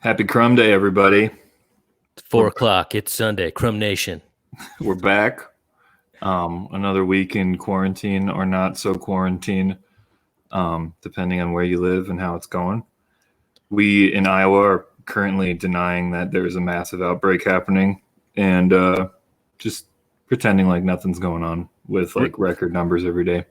Happy Crumb Day, everybody. It's 4 o'clock. It's Sunday. Crumb Nation. We're back. Another week in quarantine or not so quarantine, depending on where you live and how it's going. We in Iowa are currently denying that there's a massive outbreak happening and just pretending like nothing's going on with like record numbers every day.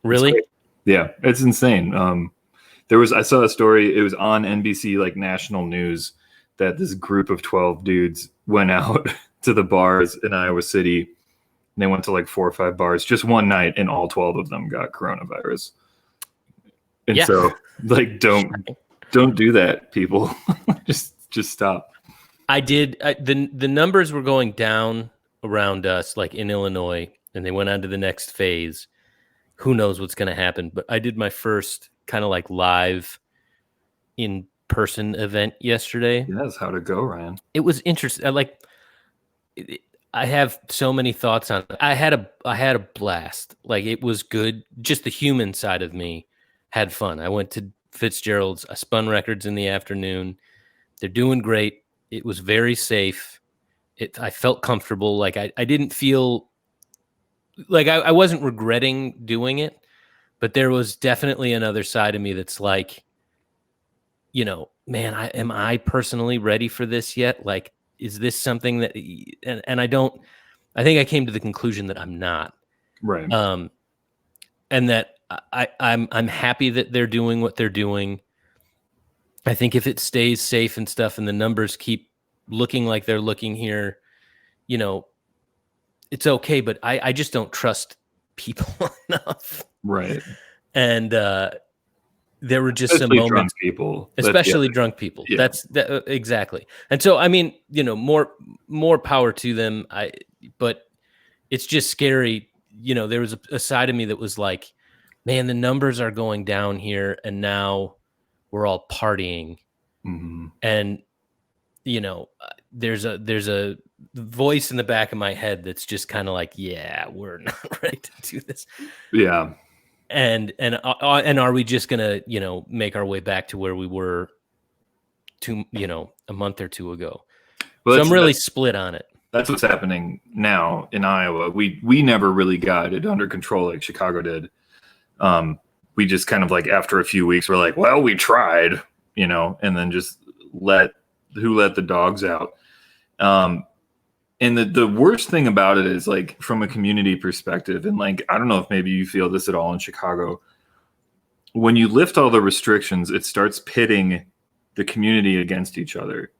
Really? Yeah, it's insane. I saw a story, it was on NBC, like national news, that this group of 12 dudes went out to the bars in Iowa City. And they went to like 4 or 5 bars just one night, and all 12 of them got coronavirus. And so, like, don't do that, people. just stop. The numbers were going down around us, like in Illinois, and they went on to the next phase. Who knows what's going to happen? But I did my first kind of like live in-person event yesterday. Yes, how'd it go, Ryan? It was interesting. I have so many thoughts on it. I had a blast. Like, it was good. Just the human side of me had fun. I went to Fitzgerald's. I spun records in the afternoon. They're doing great. It was very safe. I felt comfortable. Like, I didn't feel like I wasn't regretting doing it, but there was definitely another side of me that's like, you know, man, am I personally ready for this yet? Like, is this something that, and I think I came to the conclusion that I'm not. Right. And that I'm happy that they're doing what they're doing. I think if it stays safe and stuff, and the numbers keep looking like they're looking here, you know, it's okay, but I just don't trust people enough. Right. And there were just some moments, drunk people, especially drunk people. Yeah. Exactly. And so, I mean, you know, more power to them. But it's just scary. You know, there was a side of me that was like, man, the numbers are going down here, and now we're all partying. Mm-hmm. And, you know, there's a voice in the back of my head that's just kind of like, yeah, we're not ready to do this. Yeah. And are we just gonna, you know, make our way back to where we were a month or two ago? Well, so I'm really split on it. That's what's happening now in Iowa. We never really got it under control like Chicago did. We just kind of like after a few weeks, we're like, well, we tried, you know, and then just let the dogs out. And the worst thing about it is, like, from a community perspective, and like, I don't know if maybe you feel this at all in Chicago, when you lift all the restrictions, it starts pitting the community against each other.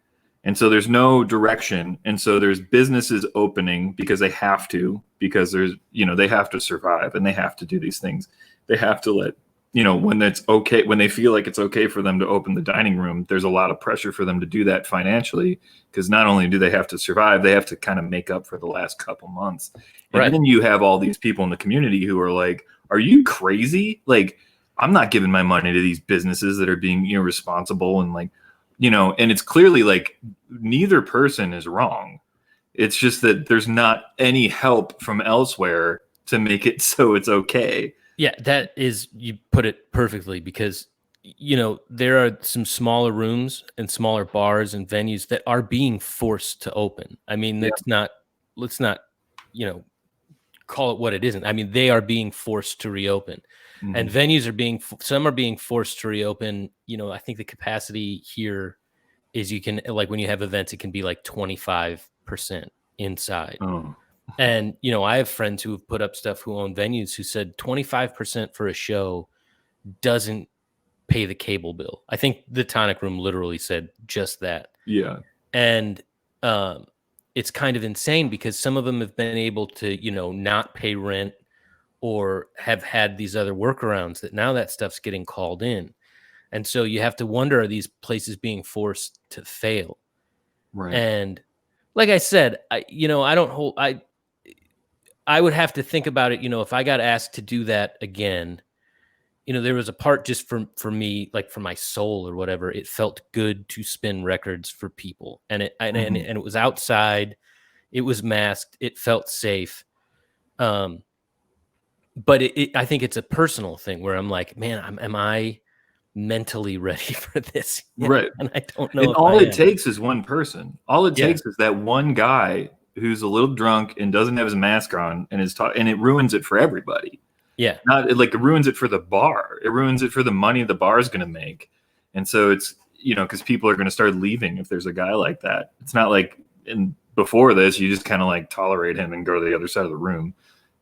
And so there's no direction. And so there's businesses opening because they have to, because there's, you know, they have to survive and they have to do these things. They have to let, you know, when it's okay, when they feel like it's okay for them to open the dining room, there's a lot of pressure for them to do that financially, because not only do they have to survive, they have to kind of make up for the last couple months. And then you have all these people in the community who are like, are you crazy? Like, I'm not giving my money to these businesses that are being irresponsible. And like, you know, and it's clearly like neither person is wrong. It's just that there's not any help from elsewhere to make it so it's okay. Yeah, that is, you put it perfectly, because, you know, there are some smaller rooms and smaller bars and venues that are being forced to open. I mean, let's not, you know, call it what it isn't. I mean, they are being forced to reopen. Mm-hmm. And venues some are being forced to reopen. You know, I think the capacity here is, you can, like, when you have events, it can be like 25% inside. Oh. And, you know, I have friends who have put up stuff who own venues who said 25% for a show doesn't pay the cable bill. I think the Tonic Room literally said just that. Yeah. And it's kind of insane, because some of them have been able to, you know, not pay rent or have had these other workarounds that now that stuff's getting called in. And so you have to wonder, are these places being forced to fail? Right. And like I said, I would have to think about it. If I got asked to do that again, there was a part just for me, like for my soul or whatever. It felt good to spin records for people, and it was outside. It was masked. It felt safe. But I think it's a personal thing where I'm like, man, am I mentally ready for this? Right. And I don't know. And if all I it am. takes is one person. All it Yeah. takes is that one guy who's a little drunk and doesn't have his mask on and and it ruins it for everybody. Yeah. It ruins it for the bar. It ruins it for the money the bar is going to make. And so it's, because people are going to start leaving if there's a guy like that. It's not like before this, you just kind of like tolerate him and go to the other side of the room.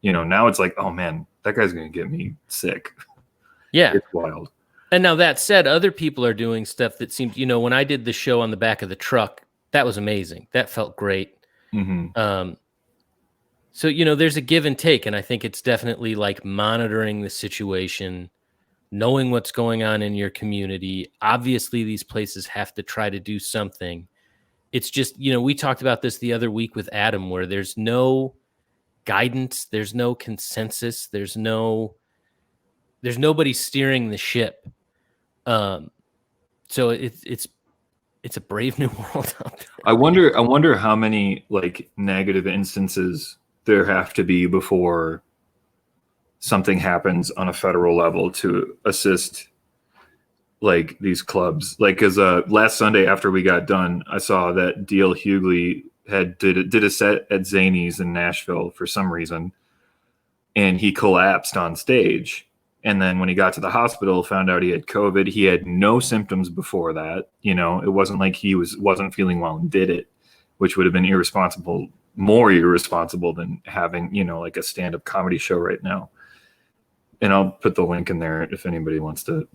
Now it's like, oh man, that guy's going to get me sick. Yeah. It's wild. And now that said, other people are doing stuff that seemed, when I did the show on the back of the truck, that was amazing. That felt great. Mm-hmm. So, there's a give and take. And I think it's definitely like monitoring the situation, knowing what's going on in your community. Obviously, these places have to try to do something. It's just, we talked about this the other week with Adam, where there's no guidance, there's no consensus, there's nobody steering the ship. So it's a brave new world out there. I wonder how many like negative instances there have to be before something happens on a federal level to assist like these clubs. Like, because last Sunday after we got done, I saw that D.L. Hughley did a set at Zany's in Nashville for some reason, and he collapsed on stage. And then when he got to the hospital, found out he had COVID. He had no symptoms before that. It wasn't like he wasn't feeling well and did it, which would have been more irresponsible than having, like a stand-up comedy show right now. And I'll put the link in there if anybody wants to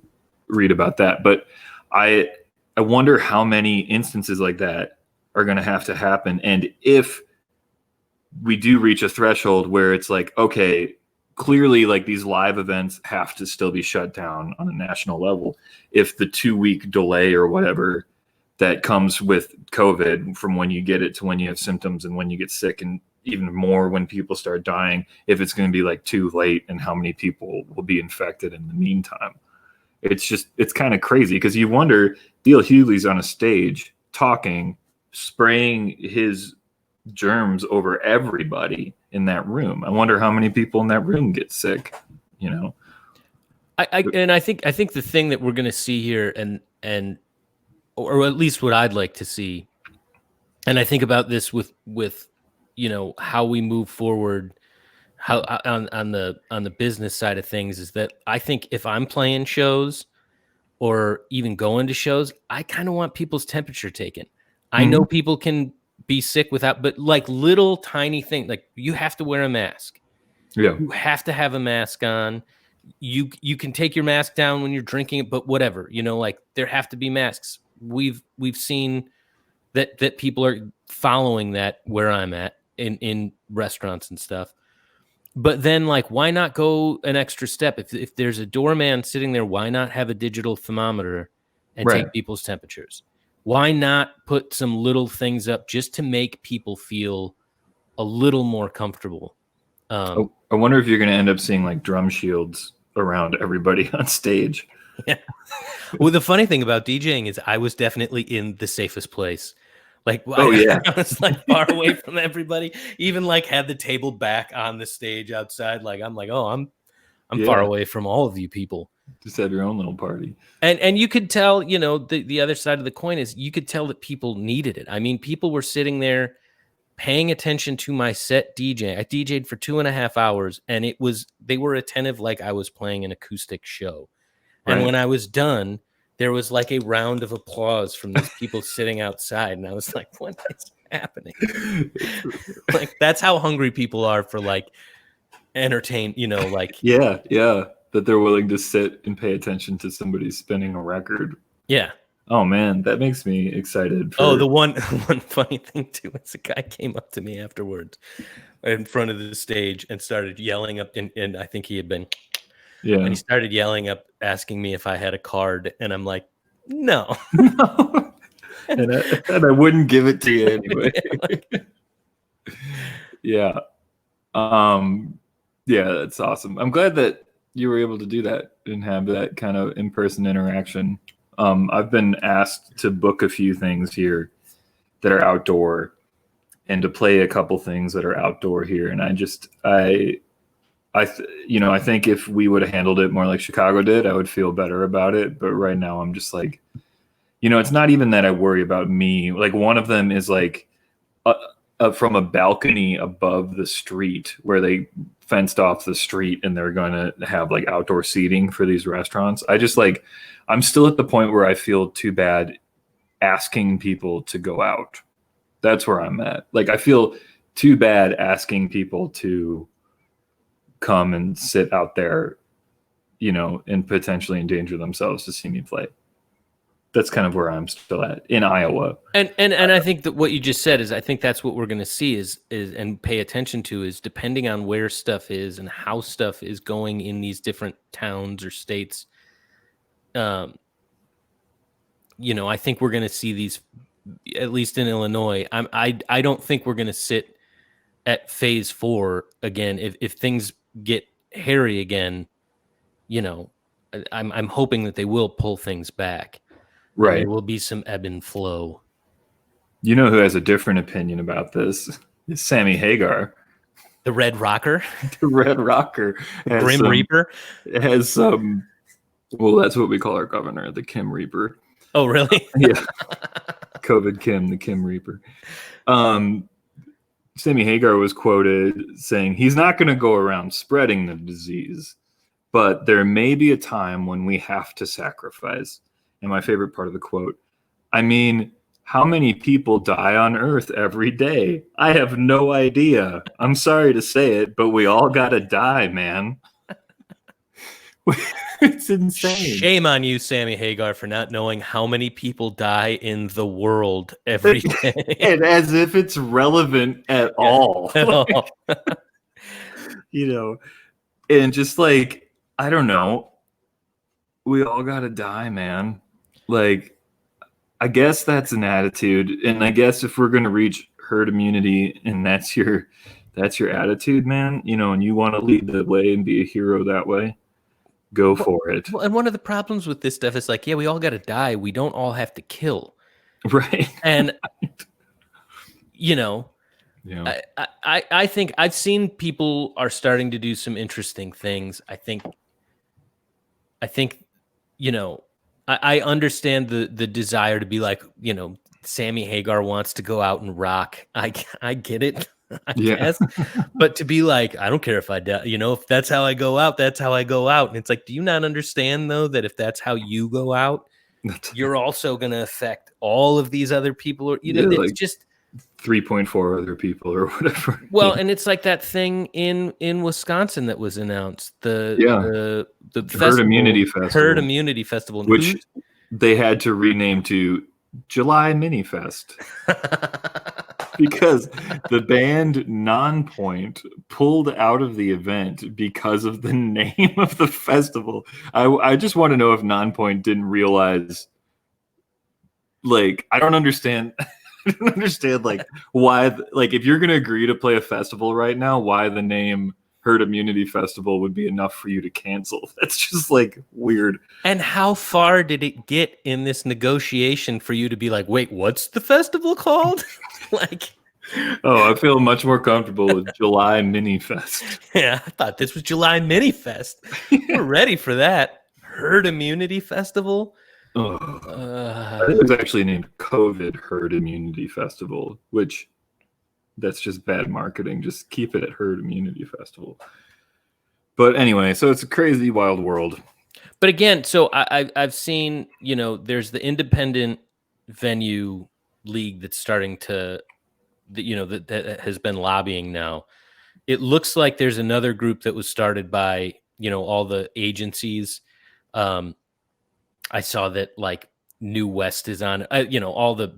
read about that. But I wonder how many instances like that are going to have to happen. And if we do reach a threshold where it's like, okay, clearly like these live events have to still be shut down on a national level, if the 2-week delay or whatever that comes with COVID from when you get it to when you have symptoms and when you get sick, and even more when people start dying, if it's going to be like too late and how many people will be infected in the meantime. It's kind of crazy because you wonder, D.L. Hughley's on a stage talking, spraying his germs over everybody in that room. I wonder how many people in that room get sick, I think the thing that we're going to see here, or at least what I'd like to see, and I think about this with how we move forward, how on the business side of things, is that I think if I'm playing shows or even going to shows, I kind of want people's temperature taken. I know people can be sick without, but like little tiny thing, like you have to wear a mask. Yeah. You have to have a mask on. You can take your mask down when you're drinking it, but whatever, like there have to be masks. We've seen that people are following that where I'm at in restaurants and stuff. But then like, why not go an extra step? If there's a doorman sitting there, why not have a digital thermometer and take people's temperatures? Why not put some little things up just to make people feel a little more comfortable? I wonder if you're going to end up seeing like drum shields around everybody on stage. Yeah. Well, the funny thing about DJing is I was definitely in the safest place. Like, I was like far away from everybody. Even like had the table back on the stage outside. Like I'm like, oh, I'm far away from all of you people. Just have your own little party. And you could tell, the other side of the coin is you could tell that people needed it. I mean, people were sitting there paying attention to my set DJ. I DJ'd for 2.5 hours, and they were attentive like I was playing an acoustic show. And when I was done, there was like a round of applause from these people sitting outside. And I was like, what is happening? Like, that's how hungry people are for like entertain, like. Yeah. That they're willing to sit and pay attention to somebody spinning a record. Yeah. Oh man, that makes me excited. The one funny thing too is a guy came up to me afterwards in front of the stage and started yelling up, and I think he had been. Yeah. And he started yelling up, asking me if I had a card. And I'm like, no. and I wouldn't give it to you anyway. Yeah. Yeah, that's awesome. I'm glad that you were able to do that and have that kind of in-person interaction. I've been asked to book a few things here that are outdoor and to play a couple things that are outdoor here. And I think if we would have handled it more like Chicago did, I would feel better about it. But right now I'm just like, it's not even that I worry about me. Like one of them is like from a balcony above the street where they fenced off the street and they're going to have like outdoor seating for these restaurants. I'm still at the point where I feel too bad asking people to go out. That's where I'm at. Like, I feel too bad asking people to come and sit out there, and potentially endanger themselves to see me play. That's kind of where I'm still at in Iowa. And I think that what you just said is, I think that's what we're going to see is and pay attention to is, depending on where stuff is and how stuff is going in these different towns or states. I think we're going to see these, at least in Illinois. I don't think we're going to sit at phase 4 again. If things get hairy again, I'm hoping that they will pull things back. Right. There will be some ebb and flow. You know who has a different opinion about this? It's Sammy Hagar. The Red Rocker? The Red Rocker. Grim Reaper? Has some... Well, that's what we call our governor, the Kim Reaper. Oh, really? Yeah. COVID Kim, the Kim Reaper. Sammy Hagar was quoted saying, he's not going to go around spreading the disease, but there may be a time when we have to sacrifice. And my favorite part of the quote, I mean, how many people die on Earth every day? I have no idea. I'm sorry to say it, but we all got to die, man. It's insane. Shame on you, Sammy Hagar, for not knowing how many people die in the world every day. And as if it's relevant at all. And just like, I don't know. We all got to die, man. Like, I guess that's an attitude. And I guess if we're going to reach herd immunity and that's your attitude, man, and you want to lead the way and be a hero that way, go for it. Well, and one of the problems with this stuff is like, yeah, we all got to die. We don't all have to kill. Right. And, Yeah. I think I've seen people are starting to do some interesting things. I think, I understand the desire to be like, Sammy Hagar wants to go out and rock. I get it. I guess. But to be like, I don't care if I die, if that's how I go out, that's how I go out. And it's like, do you not understand though, that if that's how you go out, you're also going to affect all of these other people, or, it's like just 3.4 other people or whatever. Well, and it's like that thing in Wisconsin that was announced, the Herd Immunity Festival, which they had to rename to July Mini Fest. Because the band Nonpoint pulled out of the event because of the name of the festival. I just want to know if Nonpoint didn't realize, like, I don't understand like why, like, if you're going to agree to play a festival right now, why the name Herd Immunity Festival would be enough for you to cancel. That's just like weird. And how far did it get in this negotiation for you to be like, wait, what's the festival called? Like, I feel much more comfortable with July Mini Fest. Yeah, I thought this was July Mini Fest. We're ready for that. Herd Immunity Festival. I think it was actually named COVID Herd Immunity Festival, which that's just bad marketing. Just keep it at Herd Immunity Festival. But anyway, so it's a crazy wild world. But again, so I've seen, there's the independent venue league that's starting to, that has been lobbying now. It looks like there's another group that was started by, all the agencies. I saw that like New West is on, all the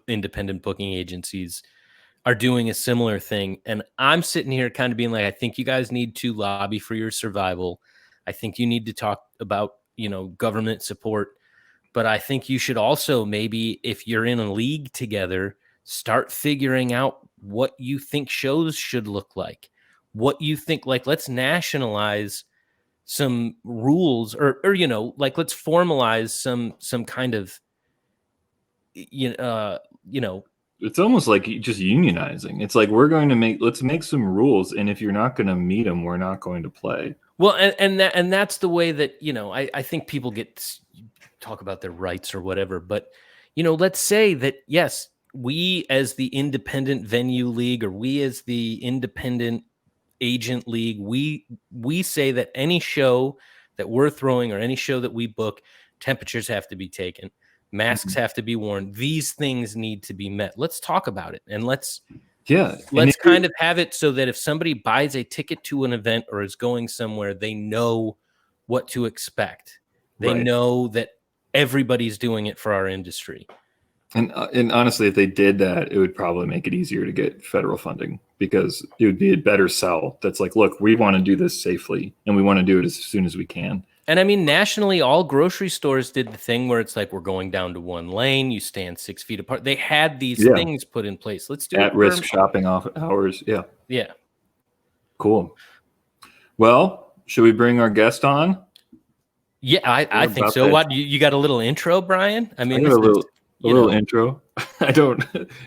independent booking agencies are doing a similar thing. And I'm sitting here kind of being like, I think you guys need to lobby for your survival. I think you need to talk about, government support. But I think you should also, maybe if you're in a league together, start figuring out what you think shows should look like. what you think. Like, let's nationalize some rules, or like, let's formalize some kind of, it's almost like just unionizing. It's like, let's make some rules, and if you're not going to meet them, we're not going to play. Well, and that's the way that, I think people talk about their rights or whatever, but let's say that, yes, we as the independent venue league, or we as the independent agent league, we say that any show that we're throwing, or any show that we book, temperatures have to be taken, masks have to be worn, these things need to be met. Let's talk about it, and let's kind of have it so that if somebody buys a ticket to an event or is going somewhere, they know what to expect. They know that everybody's doing it for our industry. And honestly, if they did that, it would probably make it easier to get federal funding, because it would be a better sell. That's like, look, we want to do this safely, and we want to do it as soon as we can. And I mean, nationally, all grocery stores did the thing where it's like, we're going down to one lane, you stand 6 feet apart. They had these things put in place. Let's do at-risk shopping off hours. Yeah. Cool. Well, should we bring our guest on? Yeah, I think so. What, you got a little intro, Brian? I mean, a little intro.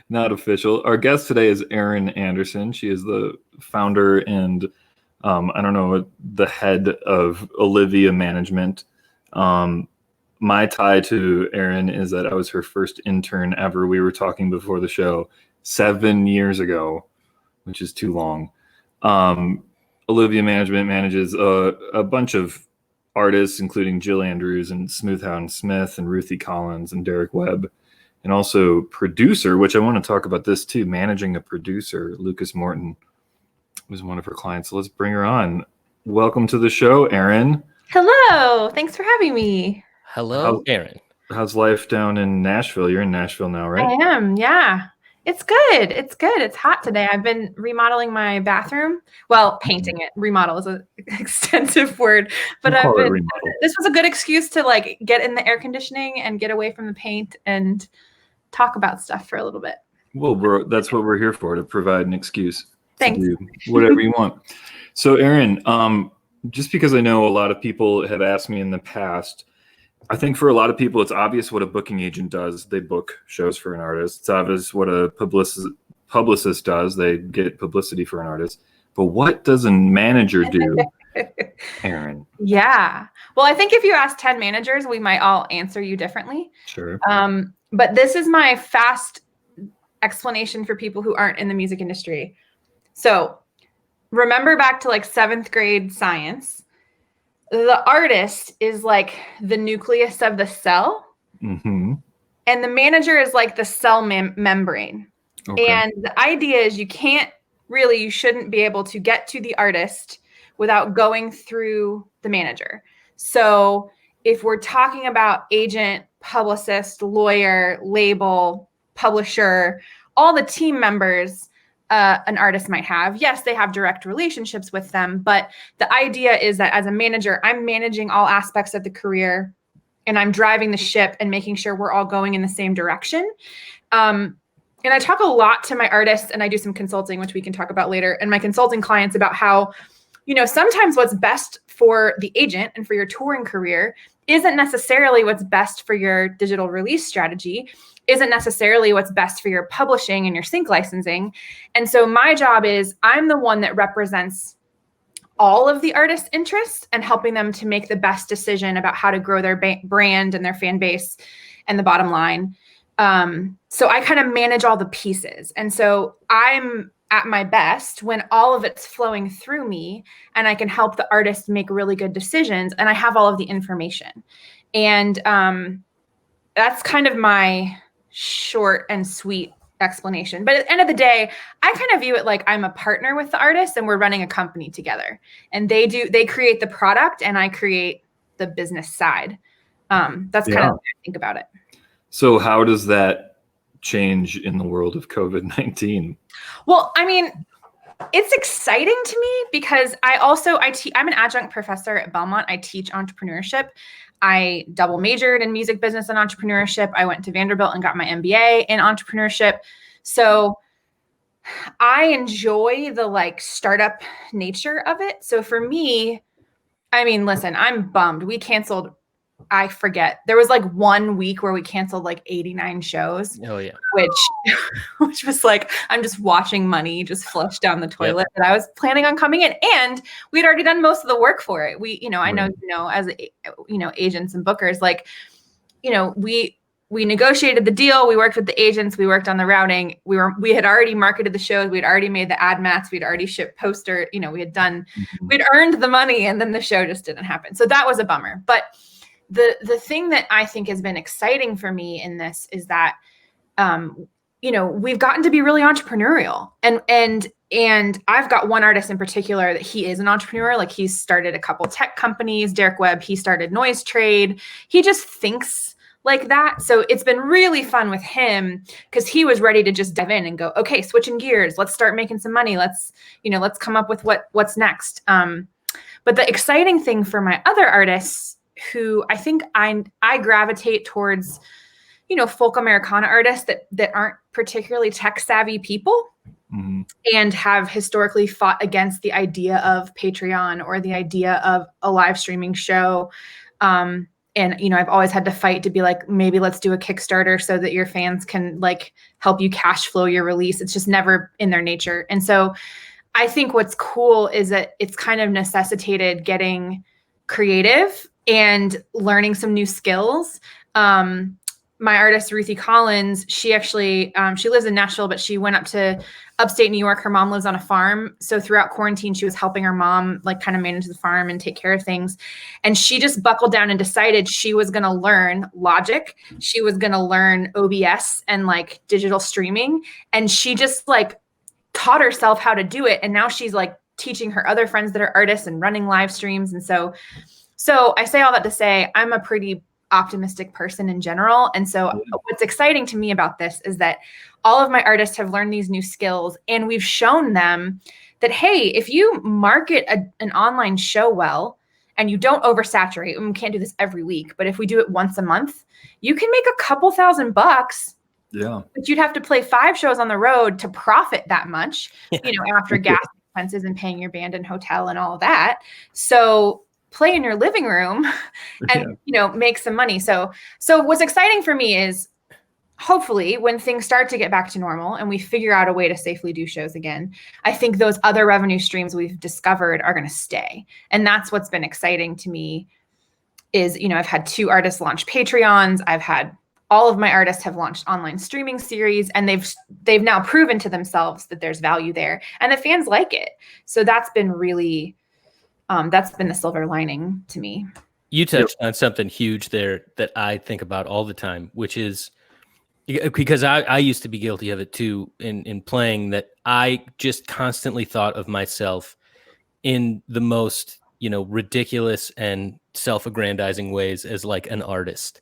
Not official. Our guest today is Erin Anderson. She is the founder and the head of Olivia Management. My tie to Erin is that I was her first intern ever. We were talking before the show 7 years ago, which is too long. Olivia Management manages a bunch of artists, including Jill Andrews and Smoothhound Smith and Ruthie Collins and Derek Webb, and also producer, which I want to talk about this too, managing a producer. Lucas Morton was one of her clients. So let's bring her on. Welcome to the show, Erin. Hello. Thanks for having me. Hello, Erin. How's life down in Nashville? You're in Nashville now, right? I am, yeah. It's good. It's good. It's hot today. I've been remodeling my bathroom. Well, painting it. Remodel is an extensive word, but this was a good excuse to like get in the air conditioning and get away from the paint and talk about stuff for a little bit. Well, that's what we're here for, to provide an excuse. Thanks. To do whatever you want. So, Erin, just because I know a lot of people have asked me in the past, I think for a lot of people, it's obvious what a booking agent does. They book shows for an artist. It's obvious what a publicist does. They get publicity for an artist. But what does a manager do, Erin? Yeah. Well, I think if you ask 10 managers, we might all answer you differently. Sure. But this is my fast explanation for people who aren't in the music industry. So remember back to like 7th grade science. The artist is like the nucleus of the cell. Mm-hmm. And the manager is like the cell membrane. Okay. And the idea is you shouldn't be able to get to the artist without going through the manager. So if we're talking about agent, publicist, lawyer, label, publisher, all the team members an artist might have. Yes, they have direct relationships with them, but the idea is that as a manager, I'm managing all aspects of the career and I'm driving the ship and making sure we're all going in the same direction. And I talk a lot to my artists, and I do some consulting, which we can talk about later, and my consulting clients about how, sometimes what's best for the agent and for your touring career isn't necessarily what's best for your digital release strategy, isn't necessarily what's best for your publishing and your sync licensing. And so my job is I'm the one that represents all of the artists' interests and helping them to make the best decision about how to grow their brand and their fan base and the bottom line. So I kind of manage all the pieces. And so I'm at my best when all of it's flowing through me and I can help the artist make really good decisions and I have all of the information. And that's kind of my short and sweet explanation. But at the end of the day, I kind of view it like I'm a partner with the artist and we're running a company together. And they create the product and I create the business side. That's kind of the way I think about it. So how does that change in the world of COVID-19? Well, I mean, it's exciting to me because I'm an adjunct professor at Belmont. I teach entrepreneurship. I double majored in music business and entrepreneurship. I went to Vanderbilt and got my MBA in entrepreneurship. So I enjoy the like startup nature of it. So for me, I mean, listen, I'm bummed. We canceled, I forget. There was like 1 week where we canceled like 89 shows. Oh yeah. Which was like, I'm just watching money just flush down the toilet Yep. that I was planning on coming in. And we'd already done most of the work for it. I know, Right. as agents and bookers, like, we negotiated the deal. We worked with the agents. We worked on the routing. We had already marketed the shows. We'd already made the ad mats. We'd already shipped poster. We'd earned the money, and then the show just didn't happen. So that was a bummer. But the thing that I think has been exciting for me in this is that, we've gotten to be really entrepreneurial, and I've got one artist in particular that he is an entrepreneur. Like, he's started a couple tech companies. Derek Webb, he started Noise Trade. He just thinks like that. So it's been really fun with him because he was ready to just dive in and go, okay, switching gears. Let's start making some money. Let's come up with what's next. But the exciting thing for my other artists, who I think I gravitate towards, folk Americana artists that aren't particularly tech savvy people, and have historically fought against the idea of Patreon or the idea of a live streaming show. And, I've always had to fight to be like, maybe let's do a Kickstarter so that your fans can like help you cash flow your release. It's just never in their nature. And so I think what's cool is that it's kind of necessitated getting creative and learning some new skills. My artist, Ruthie Collins, she actually, she lives in Nashville, but she went up to upstate New York. Her mom lives on a farm. So throughout quarantine, she was helping her mom, like, kind of manage the farm and take care of things. And she just buckled down and decided she was going to learn Logic. She was going to learn OBS and like digital streaming. And she just like taught herself how to do it. And now she's like teaching her other friends that are artists and running live streams. And so I say all that to say, I'm a pretty optimistic person in general. And so what's exciting to me about this is that all of my artists have learned these new skills, and we've shown them that, hey, if you market an online show well and you don't oversaturate, and we can't do this every week, but if we do it once a month, you can make a couple $1,000. Yeah. But you'd have to play 5 shows on the road to profit that much, after gas expenses and paying your band and hotel and all of that. So play in your living room and, make some money. So what's exciting for me is, hopefully when things start to get back to normal and we figure out a way to safely do shows again, I think those other revenue streams we've discovered are going to stay. And that's what's been exciting to me is, I've had 2 artists launch Patreons. I've had all of my artists have launched online streaming series, and they've now proven to themselves that there's value there and the fans like it. So that's been really, that's been the silver lining to me. You touched on something huge there that I think about all the time, which is because I used to be guilty of it too in playing, that I just constantly thought of myself in the most, ridiculous and self-aggrandizing ways as like an artist.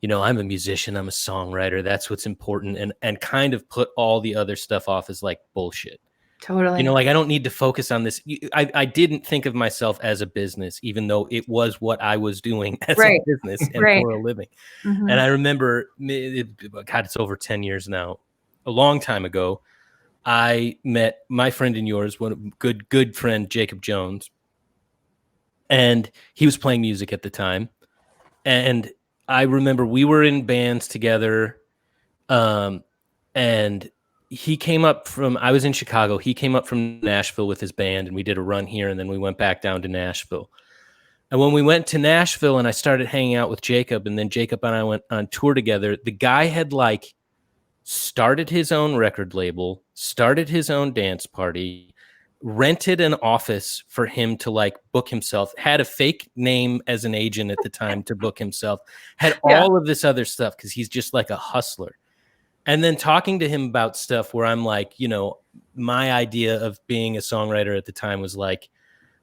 I'm a musician, I'm a songwriter, that's what's important, and kind of put all the other stuff off as like bullshit. Totally. Like, I don't need to focus on this. I didn't think of myself as a business, even though it was what I was doing as a business and for a living. Mm-hmm. And I remember, God, it's over 10 years now, a long time ago, I met my friend and yours, one good friend, Jacob Jones. And he was playing music at the time. And I remember we were in bands together. And he came up from, I was in Chicago. He came up from Nashville with his band, and we did a run here, and then we went back down to Nashville. And when we went to Nashville and I started hanging out with Jacob, and then Jacob and I went on tour together, the guy had like started his own record label, started his own dance party, rented an office for him to like book himself, had a fake name as an agent at the time to book himself, had all of this other stuff because he's just like a hustler. And then talking to him about stuff where I'm like, my idea of being a songwriter at the time was like,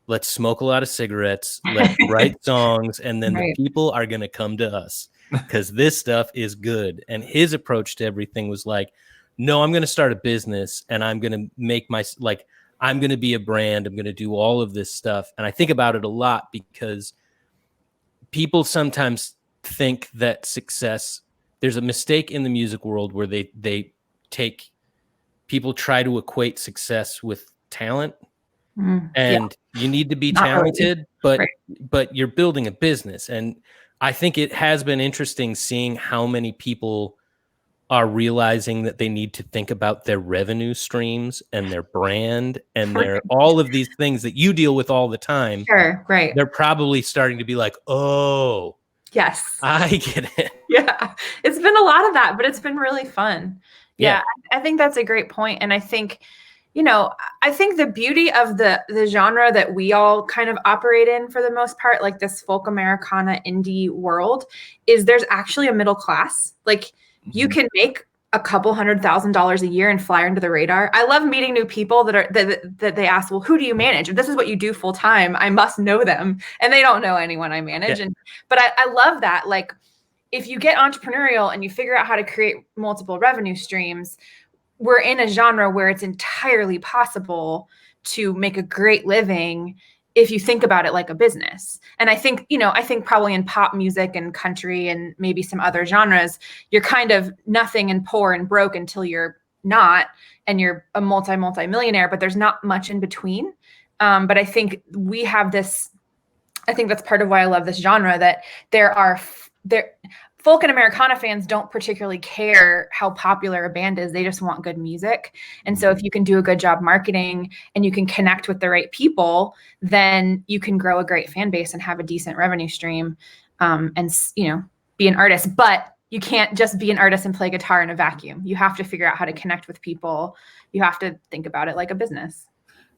let's smoke a lot of cigarettes, let's write songs, and then the people are going to come to us because this stuff is good. And his approach to everything was like, no, I'm going to start a business, and I'm going to make I'm going to be a brand. I'm going to do all of this stuff. And I think about it a lot because people sometimes think that success, there's a mistake in the music world where they take people try to equate success with talent, Yeah. and you need to be Not really. talented, but you're building a business. And I think it has been interesting seeing how many people are realizing that they need to think about their revenue streams and their brand and their all of these things that you deal with all the time. Sure, right. They're probably starting to be like, oh, Yes. I get it. Yeah. It's been a lot of that, but it's been really fun. Yeah. I think that's a great point. And I think, I think the beauty of the genre that we all kind of operate in for the most part, like this folk Americana indie world, is there's actually a middle class. Like you can make a couple $100,000 a year and fly under the radar. I love meeting new people that they ask, well, who do you manage? If this is what you do full time, I must know them. And they don't know anyone I manage. Yeah. But I love that. Like if you get entrepreneurial and you figure out how to create multiple revenue streams, we're in a genre where it's entirely possible to make a great living if you think about it like a business. And I think probably in pop music and country and maybe some other genres, you're kind of nothing and poor and broke until you're not, and you're a multi-millionaire, but there's not much in between. But I think we have this, I think that's part of why I love this genre, that folk and Americana fans don't particularly care how popular a band is. They just want good music. And so if you can do a good job marketing and you can connect with the right people, then you can grow a great fan base and have a decent revenue stream, and be an artist. But you can't just be an artist and play guitar in a vacuum. You have to figure out how to connect with people. You have to think about it like a business.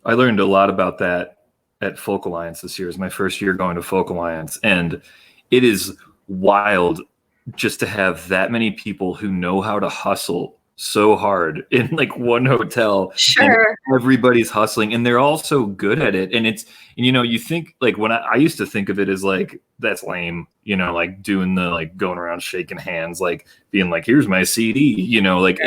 I learned a lot about that at Folk Alliance this year. It was my first year going to Folk Alliance, and it is wild just to have that many people who know how to hustle so hard in like one hotel. Sure. Everybody's hustling and they're all so good at it. And you think like when I used to think of it as like, that's lame, like doing the, like going around shaking hands, like being like, here's my CD, like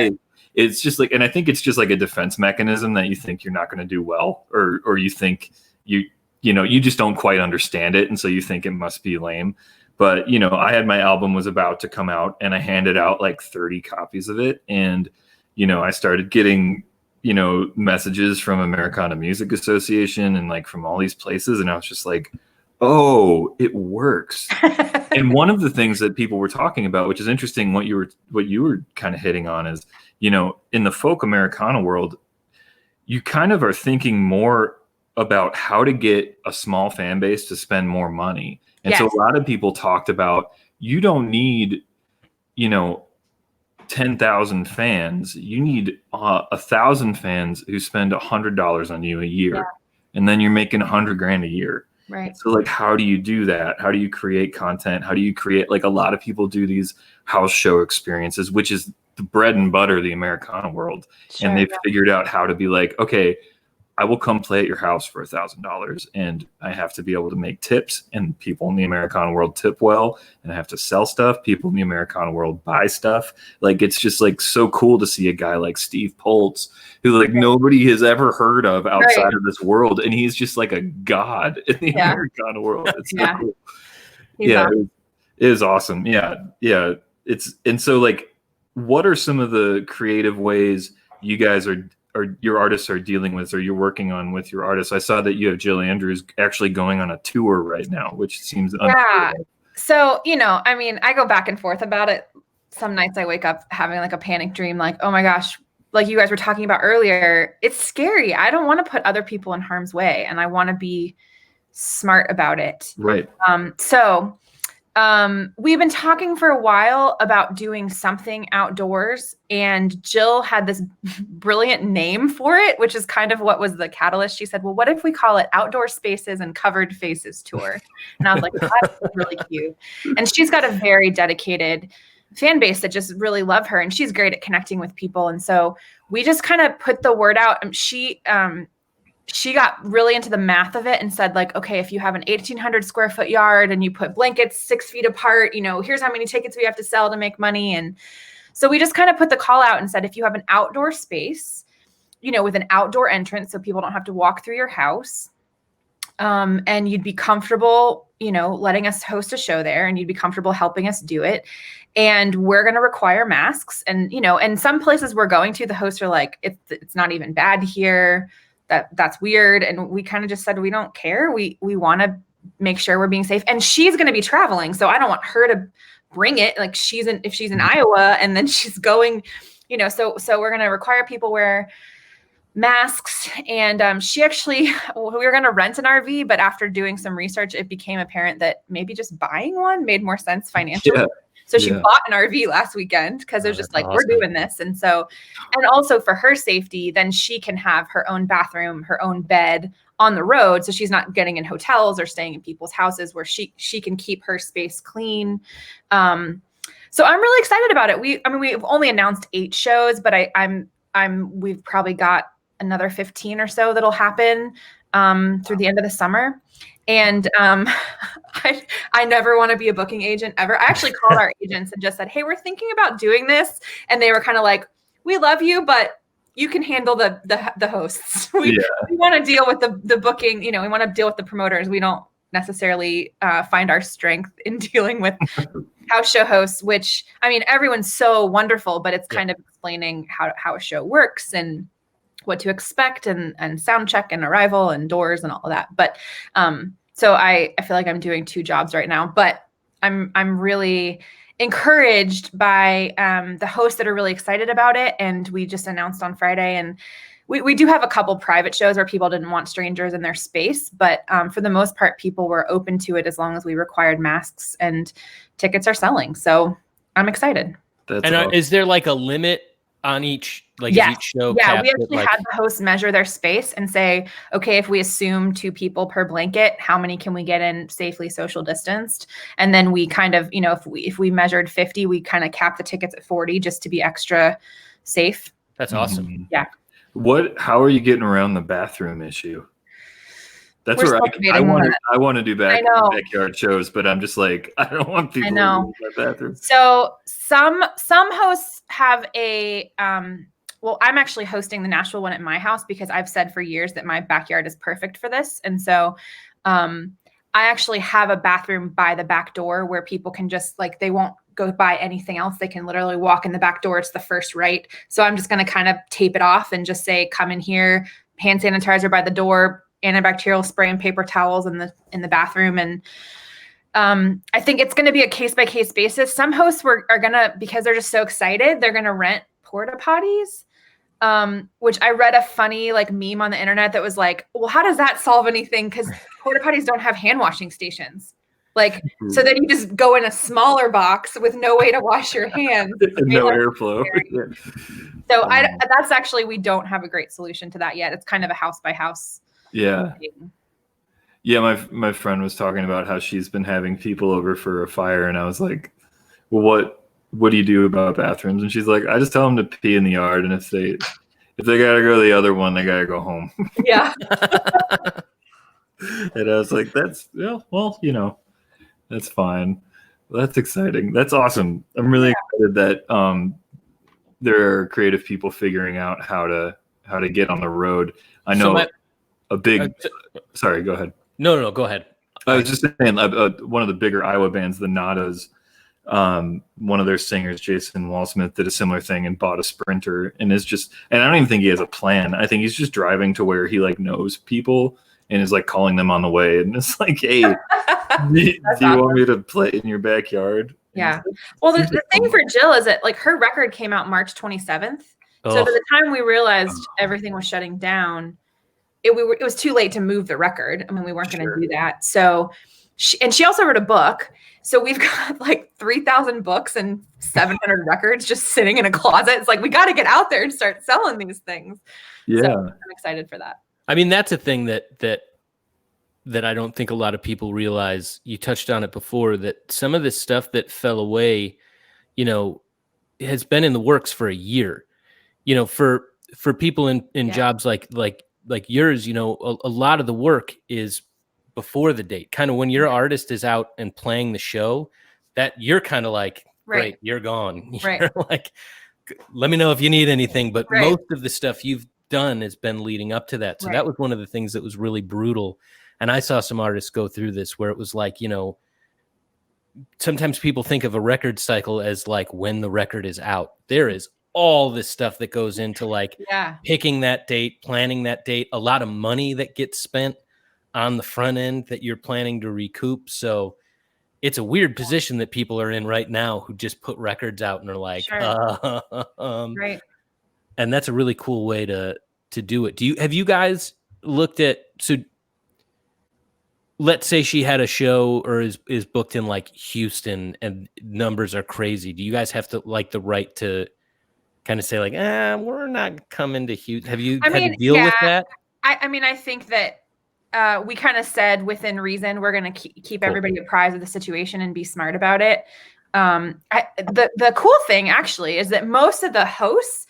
it's just like, and I think it's just like a defense mechanism that you think you're not going to do well, or you think you just don't quite understand it. And so you think it must be lame. But, I had my album was about to come out and I handed out like 30 copies of it. And, I started getting, messages from Americana Music Association and like from all these places. And I was just like, oh, it works. And one of the things that people were talking about, which is interesting, what you were kind of hitting on is, in the folk Americana world, you kind of are thinking more about how to get a small fan base to spend more money. And so a lot of people talked about, you don't need, 10,000 fans. You need 1,000 fans who spend $100 on you a year. Yeah. And then you're making $100,000 a year. Right. So like, how do you do that? How do you create content? How do you create, like a lot of people do these house show experiences, which is the bread and butter of the Americana world. Sure, and they've figured out how to be like, okay, I will come play at your house for $1,000, and I have to be able to make tips, and people in the Americana world tip well, and I have to sell stuff. People in the Americana world buy stuff. Like, it's just like so cool to see a guy like Steve Poltz, who like nobody has ever heard of outside of this world. And he's just like a god in the Americana world. It's so cool. Awesome. It is awesome. Yeah. And so like, what are some of the creative ways you guys are your artists are dealing with, or you're working on with your artists? I saw that you have Jill Andrews actually going on a tour right now, which seems So, I go back and forth about it. Some nights I wake up having like a panic dream, like, oh my gosh, like you guys were talking about earlier, it's scary. I don't want to put other people in harm's way, and I want to be smart about it. Right. We've been talking for a while about doing something outdoors, and Jill had this brilliant name for it, which is kind of what was the catalyst. She said, well, what if we call it Outdoor Spaces and Covered Faces Tour? And I was like, that's really cute. And she's got a very dedicated fan base that just really love her, and she's great at connecting with people. And so we just kind of put the word out. She got really into the math of it and said, like, okay, if you have an 1,800 square foot yard and you put blankets 6 feet apart, here's how many tickets we have to sell to make money. And so we just kind of put the call out and said, if you have an outdoor space, with an outdoor entrance, so people don't have to walk through your house, and you'd be comfortable, letting us host a show there, and you'd be comfortable helping us do it. And we're going to require masks. And, and some places we're going to, the hosts are like, it's not even bad here. That's weird. And we kind of just said, we don't care. We want to make sure we're being safe. And she's going to be traveling, so I don't want her to bring it. Like if she's in Iowa and then she's going, so we're going to require people wear masks. And we were going to rent an RV, but after doing some research, it became apparent that maybe just buying one made more sense financially. Yeah. So she bought an RV last weekend because it was just like, awesome. We're doing this. And also for her safety, then she can have her own bathroom, her own bed on the road. So she's not getting in hotels or staying in people's houses, where she can keep her space clean. So I'm really excited about it. We've only announced 8 shows, but we've probably got another 15 or so that'll happen through the end of the summer. And I never want to be a booking agent ever. I actually called our agents and just said, hey, we're thinking about doing this. And they were kind of like, we love you, but you can handle the hosts. We want to deal with the booking. We want to deal with the promoters. We don't necessarily find our strength in dealing with house show hosts, which, everyone's so wonderful, but it's kind of explaining how a show works and what to expect and sound check and arrival and doors and all of that. But so I feel like I'm doing 2 jobs right now, but I'm really encouraged by the hosts that are really excited about it. And we just announced on Friday, and we do have a couple private shows where people didn't want strangers in their space, but for the most part, people were open to it as long as we required masks, and tickets are selling. So I'm excited. Is there like a limit on each, each show? Yeah, we actually had the hosts measure their space and say, okay, if we assume 2 people per blanket, how many can we get in safely social distanced? And then we kind of, if we measured 50, we kind of capped the tickets at 40 just to be extra safe. That's awesome. Yeah. How are you getting around the bathroom issue? That's where I want to do backyard shows, but I'm just like, I don't want people to use my bathroom. So some hosts have I'm actually hosting the Nashville one at my house because I've said for years that my backyard is perfect for this. And so I actually have a bathroom by the back door where people can just they won't go by anything else. They can literally walk in the back door. It's the first right. So I'm just going to kind of tape it off and just say, come in here, hand sanitizer by the door, antibacterial spray and paper towels in the bathroom. And I think it's going to be a case-by-case basis. Some hosts are going to, because they're just so excited, they're going to rent porta potties, which I read a funny meme on the internet that was like, well, how does that solve anything? Because porta potties don't have hand washing stations. So then you just go in a smaller box with no way to wash your hands. No airflow. So that's actually, we don't have a great solution to that yet. It's kind of a house by house. Yeah. Yeah. My friend was talking about how she's been having people over for a fire. And I was like, well, what do you do about bathrooms? And she's like, I just tell them to pee in the yard. And if they got to go to the other one, they got to go home. Yeah. And I was like, that's fine. That's exciting. That's awesome. I'm really excited that there are creative people figuring out how to get on the road. I know sorry, go ahead. No, go ahead. I was just saying one of the bigger Iowa bands, the Nadas, one of their singers, Jason Walsmith, did a similar thing and bought a Sprinter and and I don't even think he has a plan. I think he's just driving to where he knows people and is calling them on the way. And it's like, hey, do you want me to play in your backyard? Yeah. Well, the thing for Jill is that her record came out March 27th. Oh. So by the time we realized everything was shutting down, it was too late to move the record. We weren't going to do that. So she also wrote a book. So we've got 3,000 books and 700 records just sitting in a closet. It's we got to get out there and start selling these things. Yeah. So I'm excited for that. That's a thing that I don't think a lot of people realize. You touched on it before, that some of this stuff that fell away, has been in the works for a year. For people in jobs like yours, a lot of the work is before the date. Kind of when your artist is out and playing the show, that you're kind of great, you're gone. Right. You're let me know if you need anything. But most of the stuff you've done has been leading up to that. So that was one of the things that was really brutal And I saw some artists go through this where it was like, sometimes people think of a record cycle as like when the record is out. There is all this stuff that goes into like picking that date, planning that date, a lot of money that gets spent on the front end that you're planning to recoup. So it's a weird position that people are in right now who just put records out and are like, right. And that's a really cool way to do it. Have you guys looked at, so let's say she had a show or is booked in like Houston and numbers are crazy. Do you guys have to like the right to kind of say like, we're not coming to Houston? Have you had to deal with that? I mean, I think that we kind of said within reason, we're going to keep everybody apprised of the situation and be smart about it. The cool thing actually is that most of the hosts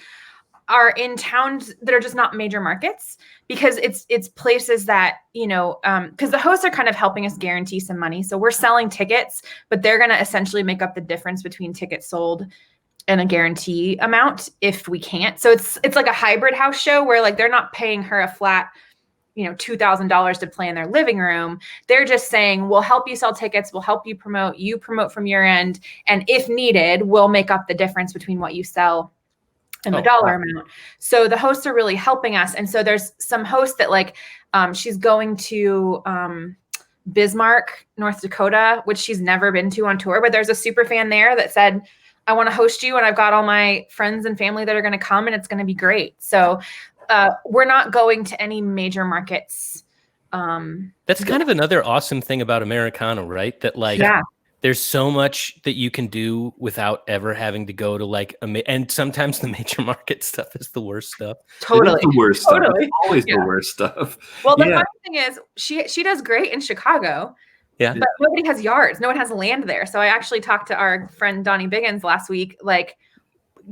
are in towns that are just not major markets, because it's places that, because the hosts are kind of helping us guarantee some money. So we're selling tickets, but they're going to essentially make up the difference between tickets sold and a guarantee amount if we can't. So it's like a hybrid house show where like they're not paying her a flat, $2,000 to play in their living room. They're just saying, we'll help you sell tickets. We'll help you promote from your end. And if needed, we'll make up the difference between what you sell and the dollar amount. So the hosts are really helping us. And so there's some hosts that like, she's going to Bismarck, North Dakota, which she's never been to on tour, but there's a super fan there that said, I want to host you. And I've got all my friends and family that are going to come and it's going to be great. So we're not going to any major markets. That's kind of another awesome thing about Americana, right? That like, there's so much that you can do without ever having to go to like, and sometimes the major market stuff is the worst stuff. Totally. It is the worst stuff. It's always the worst stuff. Well, the funny thing is she does great in Chicago. Yeah. But nobody has yards. No one has land there. So I actually talked to our friend Donnie Biggins last week, like,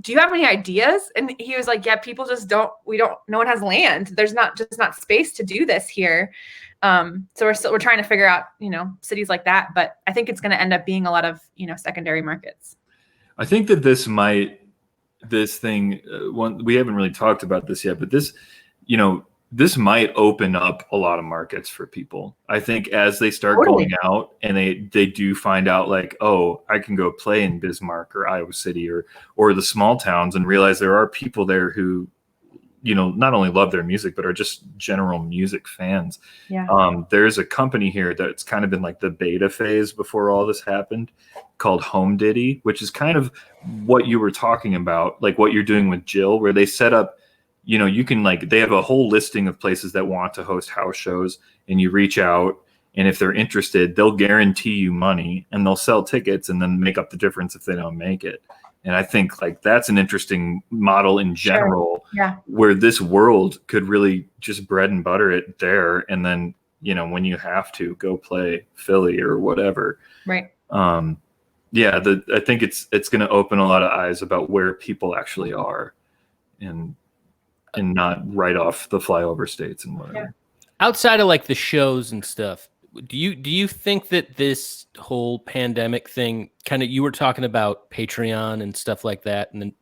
do you have any ideas? And he was like, yeah, people just no one has land. There's not space to do this here. So we're trying to figure out, cities like that, but I think it's going to end up being a lot of, secondary markets. I think that this thing, we haven't really talked about this yet, but this might open up a lot of markets for people. I think as they start going out and they do find out like, oh, I can go play in Bismarck or Iowa City or the small towns and realize there are people there who, not only love their music, but are just general music fans. Yeah. There's a company here that's kind of been like the beta phase before all this happened called Home Diddy, which is kind of what you were talking about, like what you're doing with Jill, where they set up, you can they have a whole listing of places that want to host house shows and you reach out. And if they're interested, they'll guarantee you money and they'll sell tickets and then make up the difference if they don't make it. And I think that's an interesting model in general, where this world could really just bread and butter it there. And then, when you have to go play Philly or whatever. Right. I think it's going to open a lot of eyes about where people actually are and not right off the flyover states and whatever. Yeah. Outside of like the shows and stuff, do you think that this whole pandemic thing, kind of, you were talking about Patreon and stuff like that, and then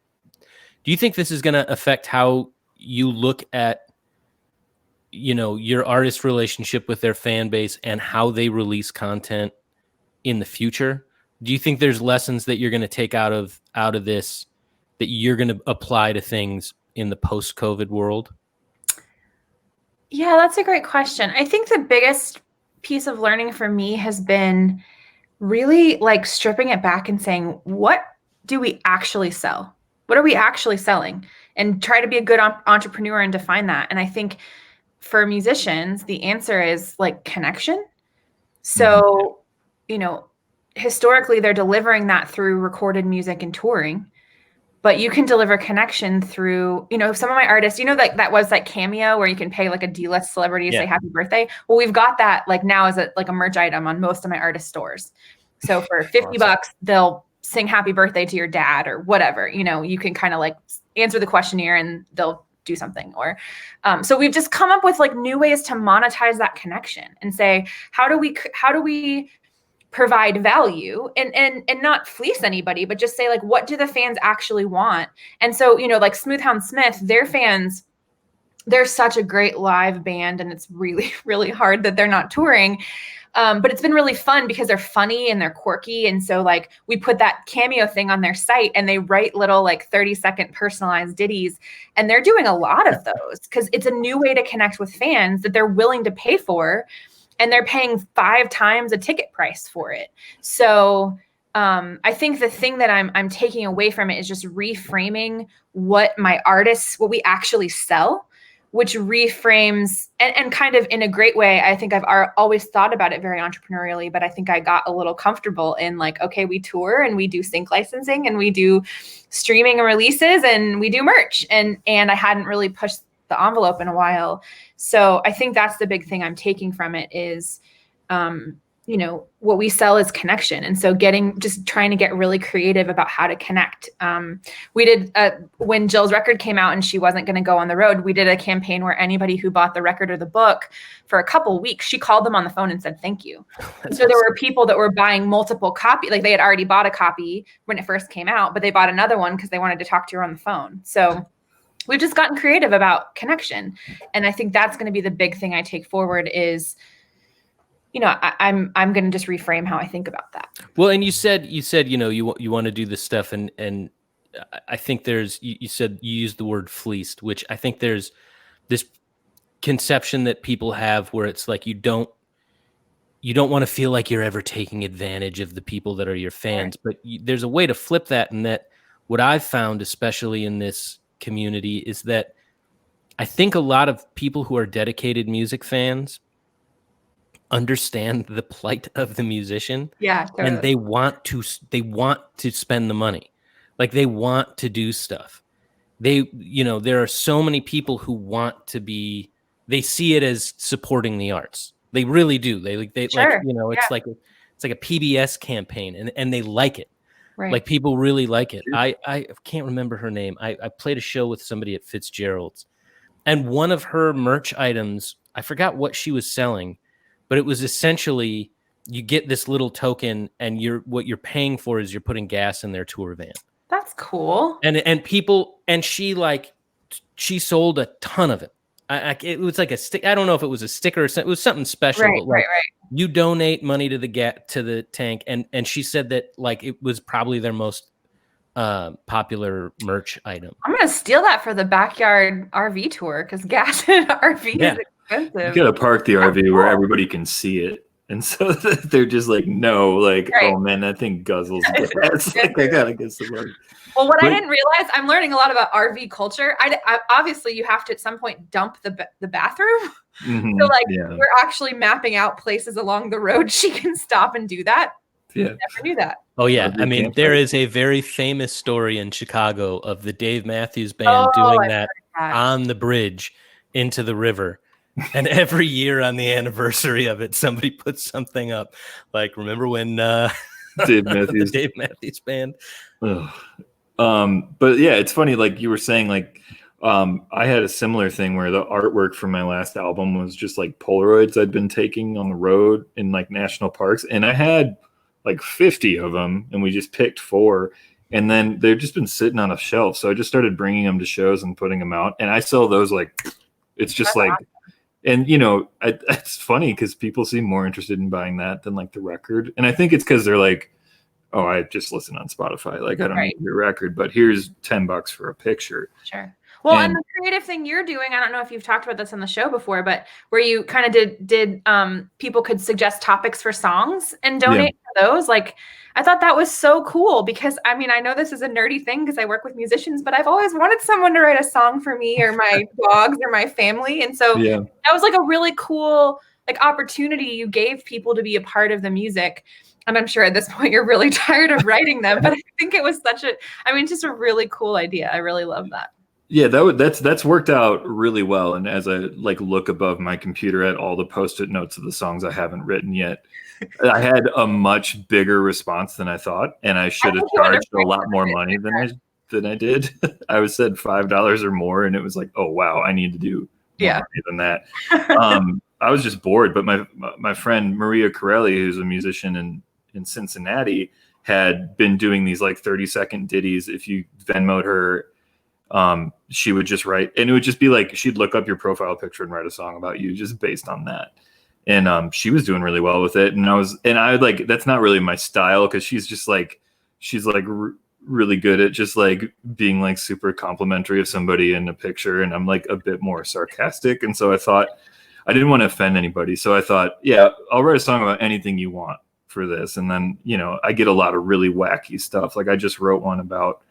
do you think this is going to affect how you look at, your artist relationship with their fan base and how they release content in the future? Do you think there's lessons that you're going to take out of this that you're going to apply to things in the post-COVID world? Yeah, that's a great question. I think the biggest piece of learning for me has been really like stripping it back and saying, what do we actually sell? What are we actually selling? And try to be a good entrepreneur and define that. And I think for musicians, the answer is like connection. So, historically they're delivering that through recorded music and touring. But you can deliver connection through, some of my artists, like that was like Cameo where you can pay like a D-list celebrity to say happy birthday. Well, we've got that like now as a merch item on most of my artist stores. So for $50, they'll sing happy birthday to your dad or whatever, you can kind of like answer the questionnaire and they'll do something. Or so we've just come up with like new ways to monetize that connection and say, how do we provide value and not fleece anybody, but just say like, what do the fans actually want? And so, like Smoothhound Smith, their fans they're such a great live band, and it's really, really hard that they're not touring. But it's been really fun because they're funny and they're quirky. And so like we put that Cameo thing on their site, and they write little like 30-second personalized ditties. And they're doing a lot of those because it's a new way to connect with fans that they're willing to pay for. And they're paying 5 times a ticket price for it. So I think the thing that I'm taking away from it is just reframing what we actually sell, which reframes and kind of in a great way. I think I've always thought about it very entrepreneurially, but I think I got a little comfortable in like, okay, we tour and we do sync licensing and we do streaming and releases and we do merch. And I hadn't really pushed the envelope in a while. So I think that's the big thing I'm taking from it is, what we sell is connection. And so just trying to get really creative about how to connect. We did, when Jill's record came out and she wasn't going to go on the road, we did a campaign where anybody who bought the record or the book for a couple weeks, she called them on the phone and said, thank you. So there were people that were buying multiple copies, like they had already bought a copy when it first came out, but they bought another one because they wanted to talk to her on the phone. So we've just gotten creative about connection. And I think that's going to be the big thing I take forward is, I'm going to just reframe how I think about that. Well, and you said, you want to do this stuff. And I think you said you used the word fleeced, which I think there's this conception that people have where it's like, you don't want to feel like you're ever taking advantage of the people that are your fans, right. But there's a way to flip that. And that what I've found, especially in this community, is that I think a lot of people who are dedicated music fans understand the plight of the musician. Yeah, totally. And they want to spend the money. Like they want to do stuff. There are so many people who they see it as supporting the arts. They really do. Sure. It's like a PBS campaign and they like it. Right. Like people really like it. I can't remember her name. I played a show with somebody at Fitzgerald's, and one of her merch items, I forgot what she was selling, but it was essentially you get this little token, and what you're paying for is you're putting gas in their tour van. That's cool. And she sold a ton of it. It was like a stick. I don't know if it was a sticker or something. It was something special. Right, but like, right. You donate money to the tank, and she said that like it was probably their most popular merch item. I'm gonna steal that for the backyard RV tour because gas in an RV is expensive. You gotta park the RV where everybody can see it, and so they're just like, no, like, right. Oh man, that thing guzzles gas. Like, I gotta get some money. Well, I didn't realize, I'm learning a lot about RV culture. I obviously you have to at some point dump the bathroom. Mm-hmm, so we're actually mapping out places along the road she can stop and do that. Yeah, never knew that. Oh yeah, I mean there is a very famous story in Chicago of the Dave Matthews Band doing that on the bridge into the river. And every year on the anniversary of it, somebody puts something up. Like, remember when Dave Matthews, the Dave Matthews Band? But yeah, it's funny. Like you were saying, like I had a similar thing where the artwork for my last album was just like Polaroids I'd been taking on the road in like national parks, and I had like 50 of them, and we just picked 4. And then they've just been sitting on a shelf. So I just started bringing them to shows and putting them out. And I sell those like, it's just That's like, awesome. And it's funny because people seem more interested in buying that than like the record. And I think it's because they're like, oh, I just listen on Spotify. Like I don't need your record, but here's $10 for a picture. Sure. Well, and the creative thing you're doing, I don't know if you've talked about this on the show before, but where you kind of did people could suggest topics for songs and donate to those. Like, I thought that was so cool because, I mean, I know this is a nerdy thing because I work with musicians, but I've always wanted someone to write a song for me or my dogs or my family. And so that was like a really cool like opportunity you gave people to be a part of the music. And I'm sure at this point you're really tired of writing them, but I think it was just a really cool idea. I really love that. Yeah, that's worked out really well. And as I like look above my computer at all the Post-it notes of the songs I haven't written yet, I had a much bigger response than I thought, and I should have charged a lot more money than I did. I was said $5 or more, and it was like, oh wow, I need to do more money than that. I was just bored, but my friend Maria Corelli, who's a musician in Cincinnati, had been doing these like 30-second ditties. If you Venmo'd her she would just write, and it would just be like, she'd look up your profile picture and write a song about you just based on that. And she was doing really well with it. And I like, that's not really my style, because she's really good at just like being like super complimentary of somebody in a picture. And I'm like a bit more sarcastic. And so I thought, I didn't want to offend anybody. So I thought, yeah, I'll write a song about anything you want for this. And then, I get a lot of really wacky stuff. Like I just wrote one about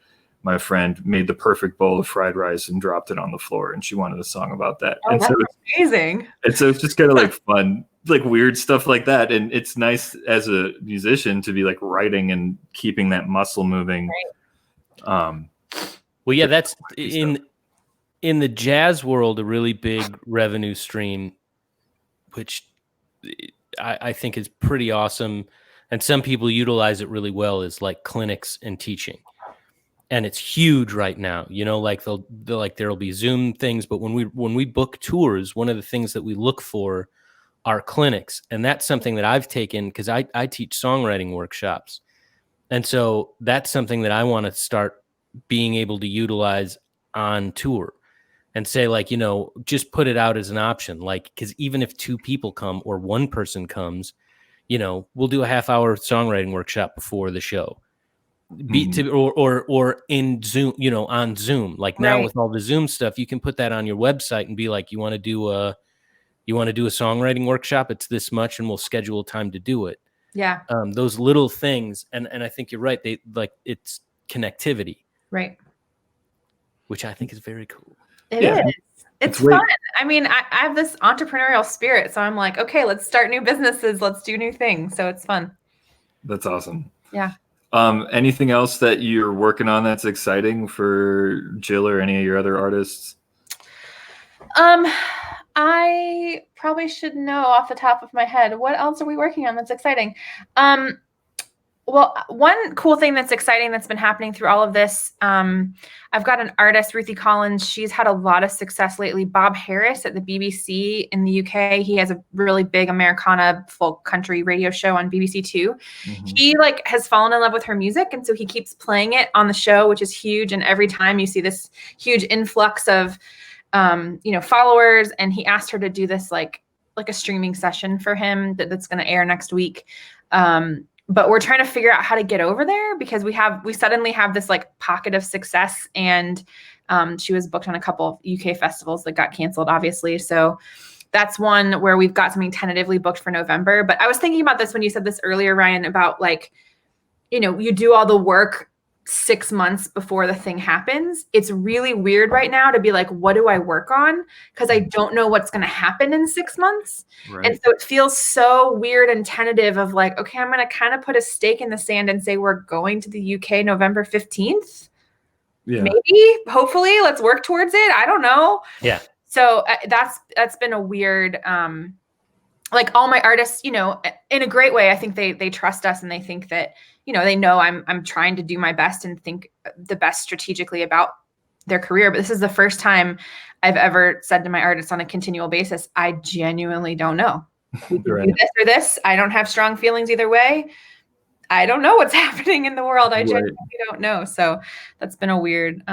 my friend made the perfect bowl of fried rice and dropped it on the floor, and she wanted a song about that. Oh, and that's amazing. And so it's just kind of like fun, like weird stuff like that. And it's nice as a musician to be like writing and keeping that muscle moving. Right. Well, yeah, that's in the jazz world, a really big revenue stream, which I think is pretty awesome. And some people utilize it really well, is like clinics and teaching. And it's huge right now, like they'll like, there'll be Zoom things, but when we book tours, one of the things that we look for are clinics. And that's something that I've taken, because I teach songwriting workshops. And so that's something that I want to start being able to utilize on tour, and say like, just put it out as an option. Like, because even if 2 people come or 1 person comes, we'll do a half-hour songwriting workshop before the show. Or in Zoom, on Zoom. Like now with all the Zoom stuff, you can put that on your website and be like, you want to do a songwriting workshop, it's this much, and we'll schedule time to do it. Yeah. Those little things. And I think you're right. They like, it's connectivity. Right. Which I think is very cool. It is. It's fun. I mean, I have this entrepreneurial spirit, so I'm like, okay, let's start new businesses. Let's do new things. So it's fun. That's awesome. Yeah. Anything else that you're working on that's exciting for Jill or any of your other artists? I probably should know off the top of my head. What else are we working on that's exciting? Well, one cool thing that's exciting that's been happening through all of this, I've got an artist, Ruthie Collins. She's had a lot of success lately. Bob Harris at the BBC in the UK, he has a really big Americana folk country radio show on BBC Two. Mm-hmm. He has fallen in love with her music, and so he keeps playing it on the show, which is huge. And every time you see this huge influx of followers, and he asked her to do this like a streaming session for him that's going to air next week. But we're trying to figure out how to get over there, because we suddenly have this like pocket of success, and she was booked on a couple of UK festivals that got canceled, obviously. So that's one where we've got something tentatively booked for November. But I was thinking about this when you said this earlier, Ryan, about you do all the work 6 months before the thing happens. It's really weird right now to be like, what do I work on? Because I don't know what's going to happen in 6 months. Right. And so it feels so weird and tentative of like, okay, I'm going to kind of put a stake in the sand and say, we're going to the UK November 15th. Yeah. Maybe, hopefully, let's work towards it. I don't know. Yeah. So that's been a weird, like all my artists, in a great way, I think they trust us, and they think that, they know I'm trying to do my best and think the best strategically about their career. But this is the first time I've ever said to my artists on a continual basis, I genuinely don't know. We can do this or this. I don't have strong feelings either way. I don't know what's happening in the world. I genuinely don't know. So that's been a weird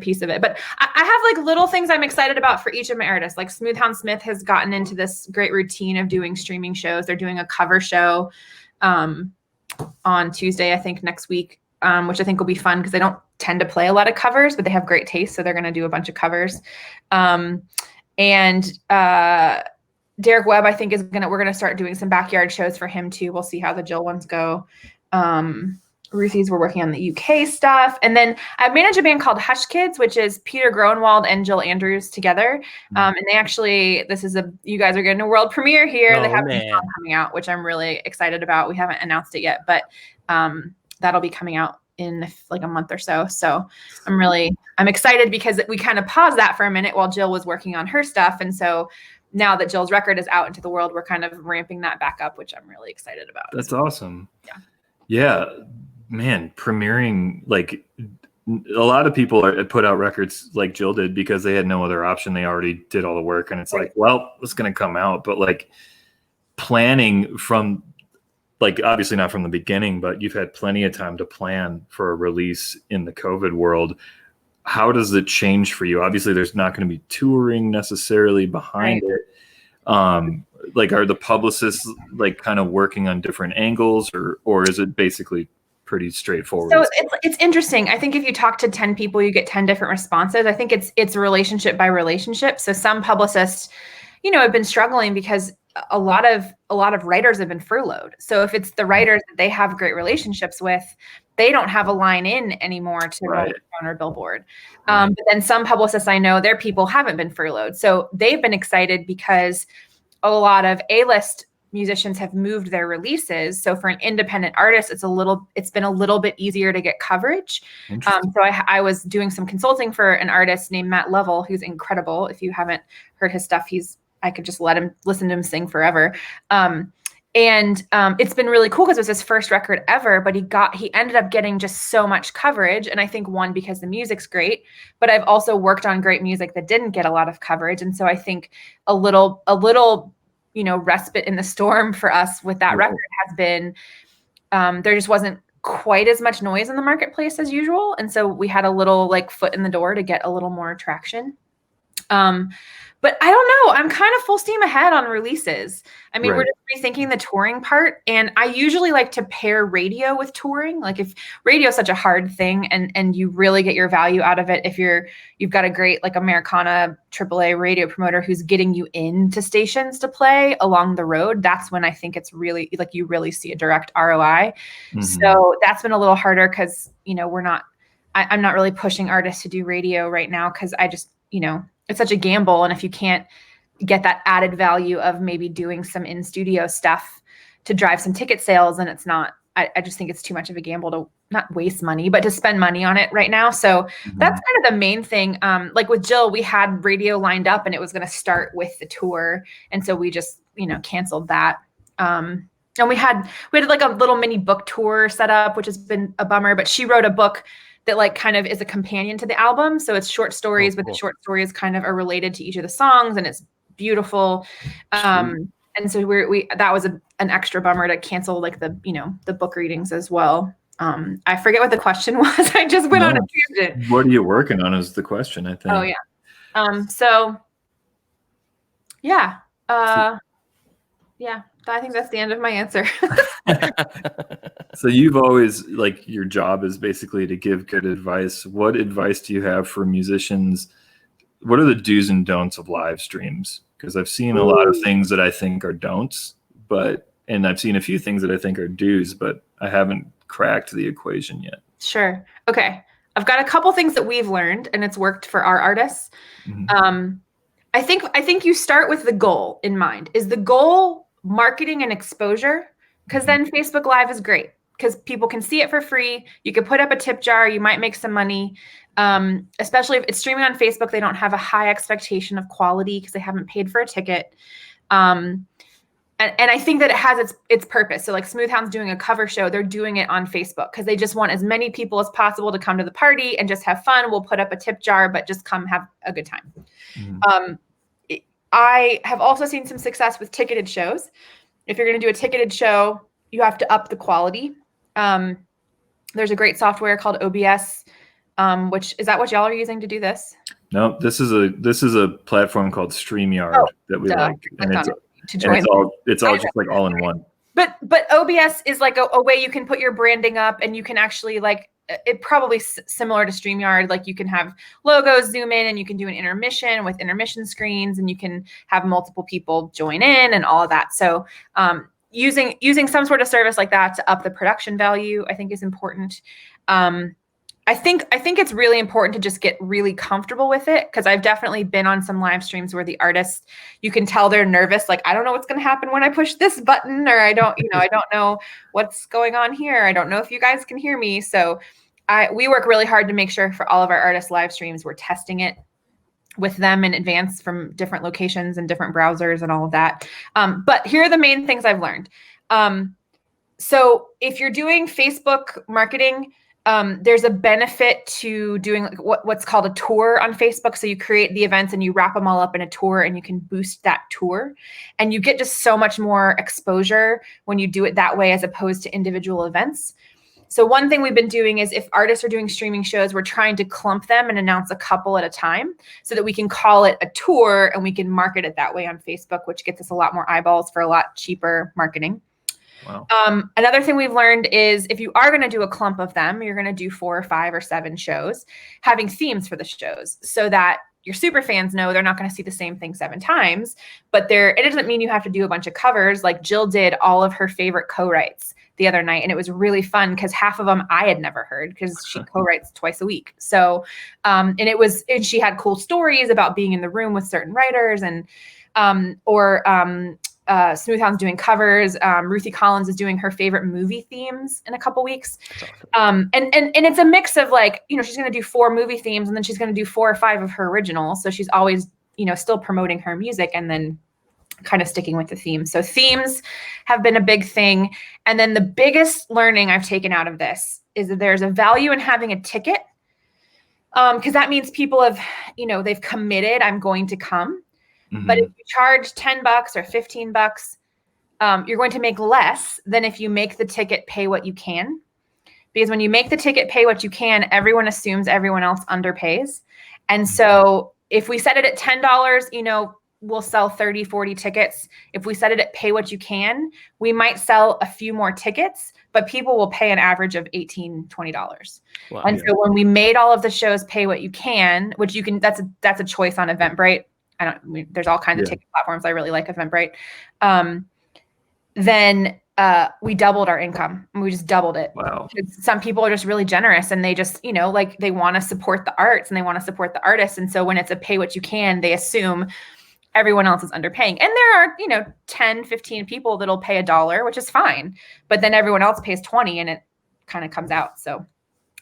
piece of it. But I have little things I'm excited about for each of my artists. Like Smoothhound Smith has gotten into this great routine of doing streaming shows. They're doing a cover show on Tuesday, I think next week, which I think will be fun, because they don't tend to play a lot of covers, but they have great taste. So they're going to do a bunch of covers. And Derek Webb, I think we're going to start doing some backyard shows for him too. We'll see how the Jill ones go. Ruthie's, we're working on the UK stuff. And then I manage a band called Hush Kids, which is Peter Groenwald and Jill Andrews together. And they actually, you guys are getting a world premiere here. They have a song coming out, which I'm really excited about. We haven't announced it yet, but that'll be coming out in a month or so. So I'm excited, because we kind of paused that for a minute while Jill was working on her stuff. And so now that Jill's record is out into the world, we're kind of ramping that back up, which I'm really excited about. That's awesome. Yeah. Man, premiering, a lot of people put out records like Jill did because they had no other option. They already did all the work, and it's like, well, it's going to come out. But planning from, obviously not from the beginning, but you've had plenty of time to plan for a release in the COVID world. how does it change for you? Obviously, there's not going to be touring necessarily behind it. Like, are the publicists like kind of working on different angles, or is it basically pretty straightforward? So it's interesting. I think if you talk to 10 people, you get 10 different responses. I think it's relationship by relationship. So some publicists, have been struggling because a lot of writers have been furloughed. So if it's the writers that they have great relationships with, they don't have a line in anymore to Rolling Stone or Billboard. But then some publicists I know, their people haven't been furloughed. So they've been excited because a lot of A-list musicians have moved their releases. So for an independent artist, it's been a little bit easier to get coverage. So I was doing some consulting for an artist named Matt Lovell, who's incredible. If you haven't heard his stuff, I could just listen to him sing forever. It's been really cool because it was his first record ever, but he ended up getting just so much coverage. And I think one, because the music's great, but I've also worked on great music that didn't get a lot of coverage. And so I think a little, respite in the storm for us with that record has been, there just wasn't quite as much noise in the marketplace as usual. And so we had a little foot in the door to get a little more traction. But I don't know. I'm kind of full steam ahead on releases. I mean, we're just rethinking the touring part. And I usually like to pair radio with touring. Like if radio is such a hard thing and you really get your value out of it if you've got a great Americana AAA radio promoter who's getting you into stations to play along the road, that's when I think it's really you really see a direct ROI. So that's been a little harder because, I'm not really pushing artists to do radio right now because I just, it's such a gamble. And if you can't get that added value of maybe doing some in-studio stuff to drive some ticket sales, and it's not, I just think it's too much of a gamble to not waste money, but to spend money on it right now. So that's kind of the main thing. Like with Jill, we had radio lined up and it was going to start with the tour. And so we just, canceled that. And we had like a little mini book tour set up, which has been a bummer, but she wrote a book that kind of is a companion to the album. So it's short stories, but the short stories kind of are related to each of the songs, and it's beautiful. And so that was an extra bummer to cancel the book readings as well. I forget what the question was. I just went on a tangent. What are you working on is the question, I think. Oh yeah. So yeah. Yeah. I think that's the end of my answer. So you've always your job is basically to give good advice. What advice do you have for musicians? What are the do's and don'ts of live streams? Because I've seen a lot of things that I think are don'ts, and I've seen a few things that I think are do's, but I haven't cracked the equation yet. Sure. Okay. I've got a couple things that we've learned and it's worked for our artists. I think you start with the goal in mind. Is the goal marketing and exposure? Because then Facebook Live is great because people can see it for free. You can put up a tip jar. You might make some money, especially if it's streaming on Facebook. They don't have a high expectation of quality because they haven't paid for a ticket. And I think that it has its purpose. So like Smoothhound's doing a cover show. They're doing it on Facebook because they just want as many people as possible to come to the party and just have fun. We'll put up a tip jar, but just come have a good time. I have also seen some success with ticketed shows. If you're going to do a ticketed show, you have to up the quality. There's a great software called OBS, which is that what y'all are using to do this? No, this is a platform called StreamYard that we like, and it's all just all in one. But OBS is like a way you can put your branding up, and you can actually it probably similar to StreamYard. Like you can have logos zoom in, and you can do an intermission with intermission screens, and you can have multiple people join in and all of that. So using some sort of service like that to up the production value, I think is important. I think it's really important to just get really comfortable with it, because I've definitely been on some live streams where the artists, you can tell they're nervous. Like, I don't know what's going to happen when I push this button, or I don't know what's going on here. I don't know if you guys can hear me. So we work really hard to make sure for all of our artist live streams, we're testing it with them in advance from different locations and different browsers and all of that. But here are the main things I've learned. So if you're doing Facebook marketing, there's a benefit to doing what's called a tour on Facebook. So you create the events and you wrap them all up in a tour, and you can boost that tour, and you get just so much more exposure when you do it that way as opposed to individual events. So one thing we've been doing is if artists are doing streaming shows, we're trying to clump them and announce a couple at a time so that we can call it a tour and we can market it that way on Facebook, which gets us a lot more eyeballs for a lot cheaper marketing. Wow. Another thing we've learned is if you are going to do a clump of them, you're going to do 4 or 5 or 7 shows, having themes for the shows so that your super fans know they're not going to see the same thing 7 times, but it doesn't mean you have to do a bunch of covers. Like Jill did all of her favorite co-writes the other night, and it was really fun because half of them I had never heard because she co-writes twice a week. So, and she had cool stories about being in the room with certain writers and, Smoothhound's doing covers. Ruthie Collins is doing her favorite movie themes in a couple weeks. And it's a mix of like, she's going to do 4 movie themes and then she's going to do 4 or 5 of her originals. So she's always, still promoting her music and then kind of sticking with the theme. So themes have been a big thing. And then the biggest learning I've taken out of this is that there's a value in having a ticket. Because that means people have, they've committed, I'm going to come. But if you charge $10 or $15, you're going to make less than if you make the ticket pay what you can. Because when you make the ticket pay what you can, everyone assumes everyone else underpays. And so if we set it at $10, we'll sell 30, 40 tickets. If we set it at pay what you can, we might sell a few more tickets, but people will pay an average of $18, $20. Wow. And so when we made all of the shows pay what you can, which you can, that's a choice on Eventbrite. There's all kinds of ticket platforms. I really like Eventbrite. Then we doubled our income. We just doubled it. Wow. Some people are just really generous and they just, they want to support the arts and they want to support the artists. And so when it's a pay what you can, they assume everyone else is underpaying. And there are, 10, 15 people that'll pay $1, which is fine. But then everyone else pays 20 and it kind of comes out. So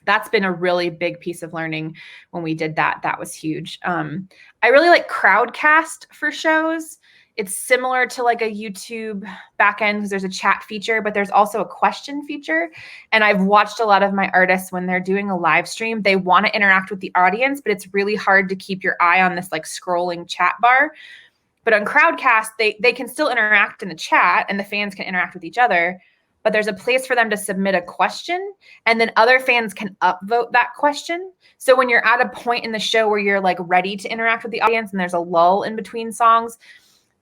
that's been a really big piece of learning when we did that. That was huge. I really like Crowdcast for shows. It's similar to like a YouTube backend because there's a chat feature, but there's also a question feature. And I've watched a lot of my artists when they're doing a live stream, they want to interact with the audience, but it's really hard to keep your eye on this like scrolling chat bar. But on Crowdcast, they can still interact in the chat and the fans can interact with each other. But there's a place for them to submit a question and then other fans can upvote that question. So when you're at a point in the show where you're like ready to interact with the audience and there's a lull in between songs,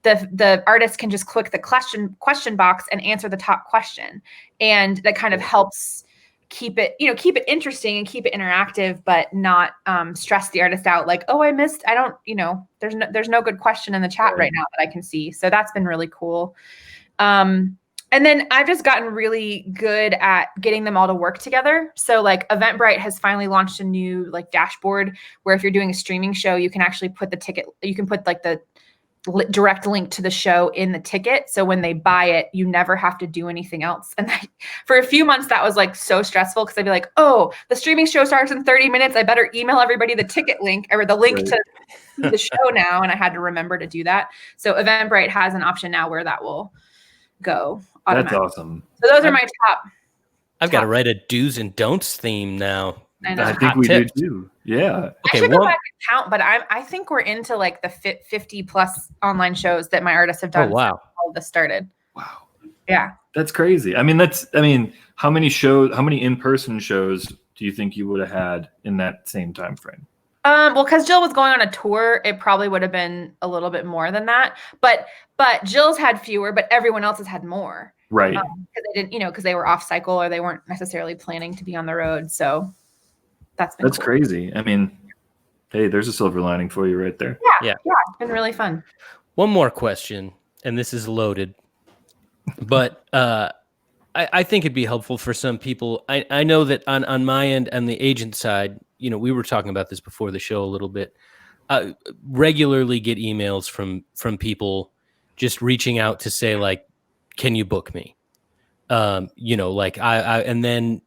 the artist can just click the question box and answer the top question. And that kind of helps keep it interesting and keep it interactive, but not stress the artist out. Like, oh, there's no good question in the chat right now that I can see. So that's been really cool. And then I've just gotten really good at getting them all to work together. So like Eventbrite has finally launched a new like dashboard where if you're doing a streaming show, you can actually put like the direct link to the show in the ticket. So when they buy it, you never have to do anything else. And for a few months, that was like so stressful because I'd be like, oh, the streaming show starts in 30 minutes. I better email everybody the ticket link or the link to the show now. And I had to remember to do that. So Eventbrite has an option now where that will go. That's awesome. So those are my top. I've got to write a do's and don'ts theme now. I think we do too. Yeah. I should go back and count, but I think we're into like the 50 plus online shows that my artists have done. Oh, wow. Since all of this started. Wow. Yeah. That's crazy. how many in-person shows do you think you would have had in that same time frame? Well, because Jill was going on a tour, it probably would have been a little bit more than that. But Jill's had fewer, but everyone else has had more. Right. Because they didn't, because they were off cycle or they weren't necessarily planning to be on the road. So that's cool. Crazy. Hey, there's a silver lining for you right there. Yeah. It's been really fun. One more question, and this is loaded, but I think it'd be helpful for some people. I know that on my end and the agent side, we were talking about this before the show a little bit. Regularly get emails from people just reaching out to say like, can you book me? And then,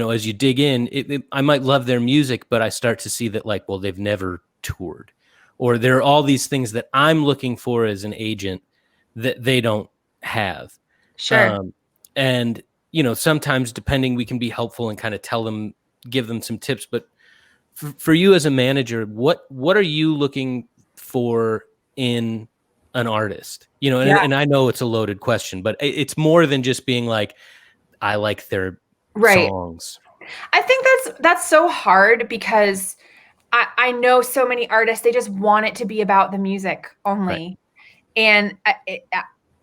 as you dig in, I might love their music, but I start to see that like, well, they've never toured, or there are all these things that I'm looking for as an agent that they don't have. Sure. And, sometimes depending, we can be helpful and kind of give them some tips, but for you as a manager, what are you looking for in an artist? And I know it's a loaded question, but it's more than just being like, I like their Right. songs. I think that's so hard because I know so many artists, they just want it to be about the music only. Right. And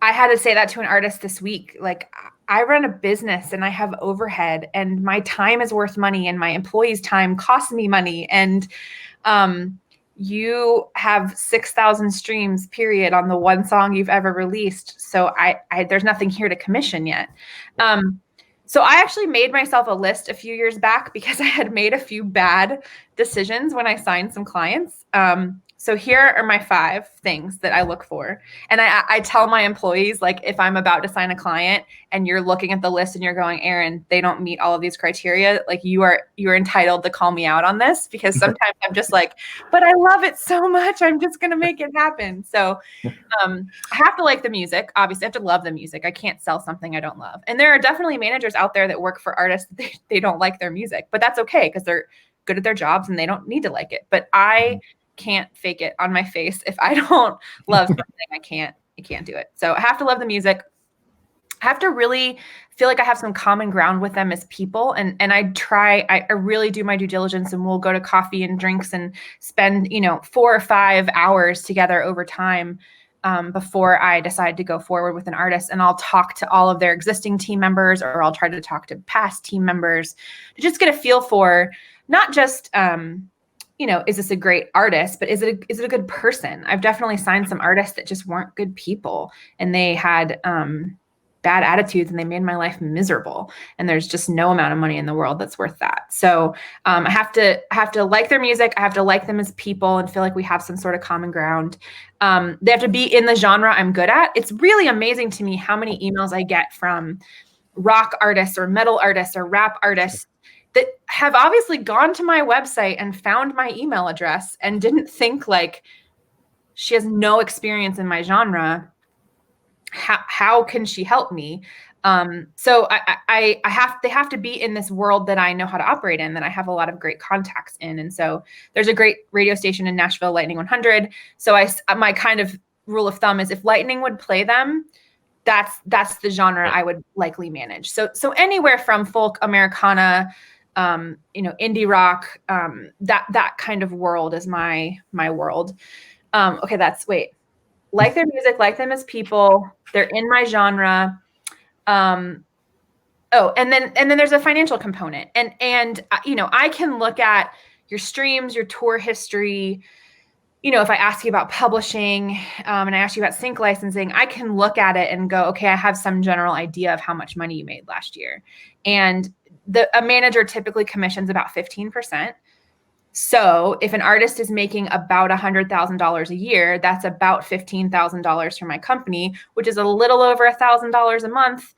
I had to say that to an artist this week. Like, I run a business and I have overhead, and my time is worth money, and my employees' time costs me money. And you have 6,000 streams, period, on the one song you've ever released. So I there's nothing here to commission yet. So I actually made myself a list a few years back because I had made a few bad decisions when I signed some clients. So here are my 5 things that I look for. And I tell my employees, like, if I'm about to sign a client and you're looking at the list and you're going, Erin, they don't meet all of these criteria, like, you're entitled to call me out on this, because sometimes I'm just like, but I love it so much, I'm just going to make it happen. So I have to like the music. Obviously, I have to love the music. I can't sell something I don't love. And there are definitely managers out there that work for artists that they don't like their music, but that's okay because they're good at their jobs and they don't need to like it. But I can't fake it on my face. If I don't love something, I can't do it. So I have to love the music. I have to really feel like I have some common ground with them as people. And I really do my due diligence, and we'll go to coffee and drinks and spend, 4 or 5 hours together over time before I decide to go forward with an artist. And I'll talk to all of their existing team members, or I'll try to talk to past team members to just get a feel for not just, is this a great artist, but is it a good person? I've definitely signed some artists that just weren't good people, and they had bad attitudes, and they made my life miserable. And there's just no amount of money in the world that's worth that. So I have to like their music. I have to like them as people and feel like we have some sort of common ground. They have to be in the genre I'm good at. It's really amazing to me how many emails I get from rock artists or metal artists or rap artists that have obviously gone to my website and found my email address and didn't think, like, she has no experience in my genre. How can she help me? So they have to be in this world that I know how to operate in, that I have a lot of great contacts in. And so there's a great radio station in Nashville, Lightning 100. So my kind of rule of thumb is if Lightning would play them, that's the genre I would likely manage. So anywhere from folk, Americana, indie rock, that kind of world is my world. Okay, like their music, like them as people, they're in my genre. And then there's a financial component, and I can look at your streams, your tour history. If I ask you about publishing, and I ask you about sync licensing, I can look at it and go, okay, I have some general idea of how much money you made last year. And a manager typically commissions about 15%. So if an artist is making about $100,000 a year, that's about $15,000 for my company, which is a little over $1,000 a month.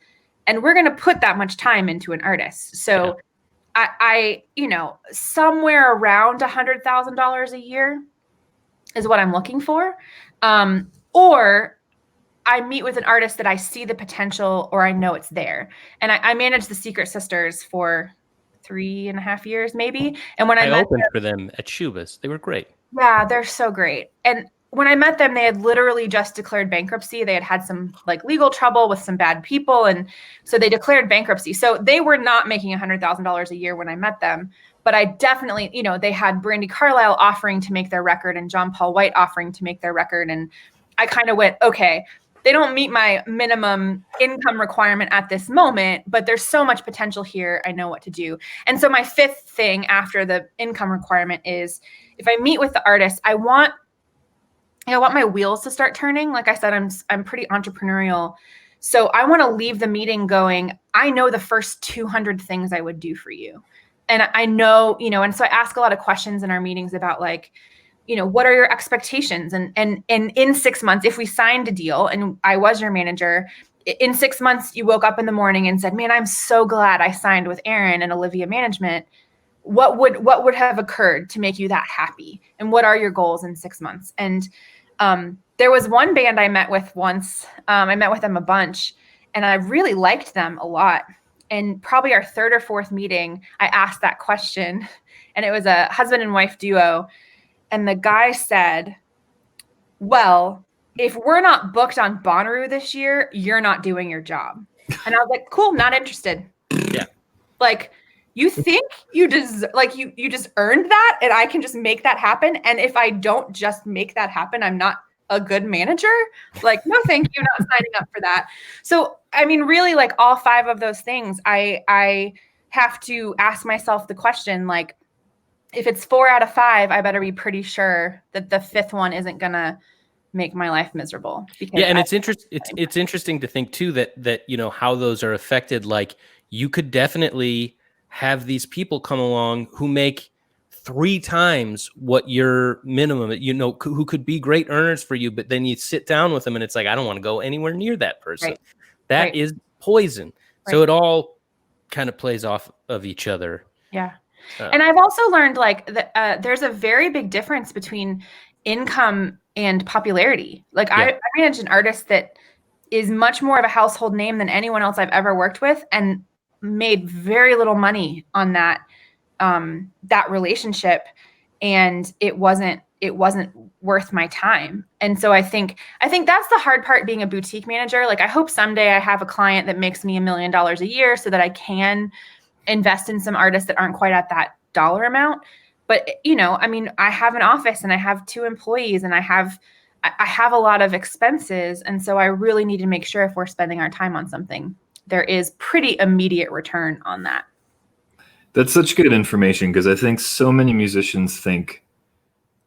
And we're going to put that much time into an artist. So yeah. I somewhere around $100,000 a year is what I'm looking for. Or I meet with an artist that I see the potential, or I know it's there. And I managed the Secret Sisters for 3.5 years, maybe. And when I opened for them at Schubas, they were great. Yeah, they're so great. And when I met them, they had literally just declared bankruptcy. They had some legal trouble with some bad people. And so they declared bankruptcy. So they were not making $100,000 a year when I met them. But I definitely, they had Brandi Carlile offering to make their record and John Paul White offering to make their record. And I kind of went, okay, they don't meet my minimum income requirement at this moment, but there's so much potential here. I know what to do. And so my 5th thing after the income requirement is, if I meet with the artist, I want my wheels to start turning. Like I said, I'm pretty entrepreneurial. So I want to leave the meeting going, I know the first 200 things I would do for you. And I know, and so I ask a lot of questions in our meetings about what are your expectations? And in 6 months, if we signed a deal and I was your manager, in 6 months, you woke up in the morning and said, man, I'm so glad I signed with Erin and Olivia Management. What would have occurred to make you that happy? And what are your goals in 6 months? And there was one band I met with once. I met with them a bunch, and I really liked them a lot. And probably our 3rd or 4th meeting, I asked that question, and it was a husband and wife duo. And the guy said, well, if we're not booked on Bonnaroo this year, you're not doing your job. And I was like, cool, not interested. Yeah. Like, you think you deserve, like you just earned that, and I can just make that happen. And if I don't just make that happen, I'm not a good manager. Like, no, thank you, not signing up for that. So, I mean, really, like all 5 of those things, I have to ask myself the question, like, if it's 4 out of 5, I better be pretty sure that the 5th one isn't gonna make my life miserable. Yeah, and it's interesting to think too that you know how those are affected. Like, you could definitely have these people come along who make 3 times what your minimum, you know, who could be great earners for you, but then you sit down with them and it's like, I don't want to go anywhere near that person. Right. That is poison. So it all kind of plays off of each other. Yeah. And I've also learned like that there's a very big difference between income and popularity. Like I manage an artist that is much more of a household name than anyone else I've ever worked with, and made very little money on that that relationship, and it wasn't worth my time. And so I think that's the hard part being a boutique manager. Like, I hope someday I have a client that makes me $1 million a year so that I can invest in some artists that aren't quite at that dollar amount. But, you know, I mean, I have an office and I have 2 employees and I have a lot of expenses. And so I really need to make sure if we're spending our time on something, there is pretty immediate return on that. That's such good information, because I think so many musicians think,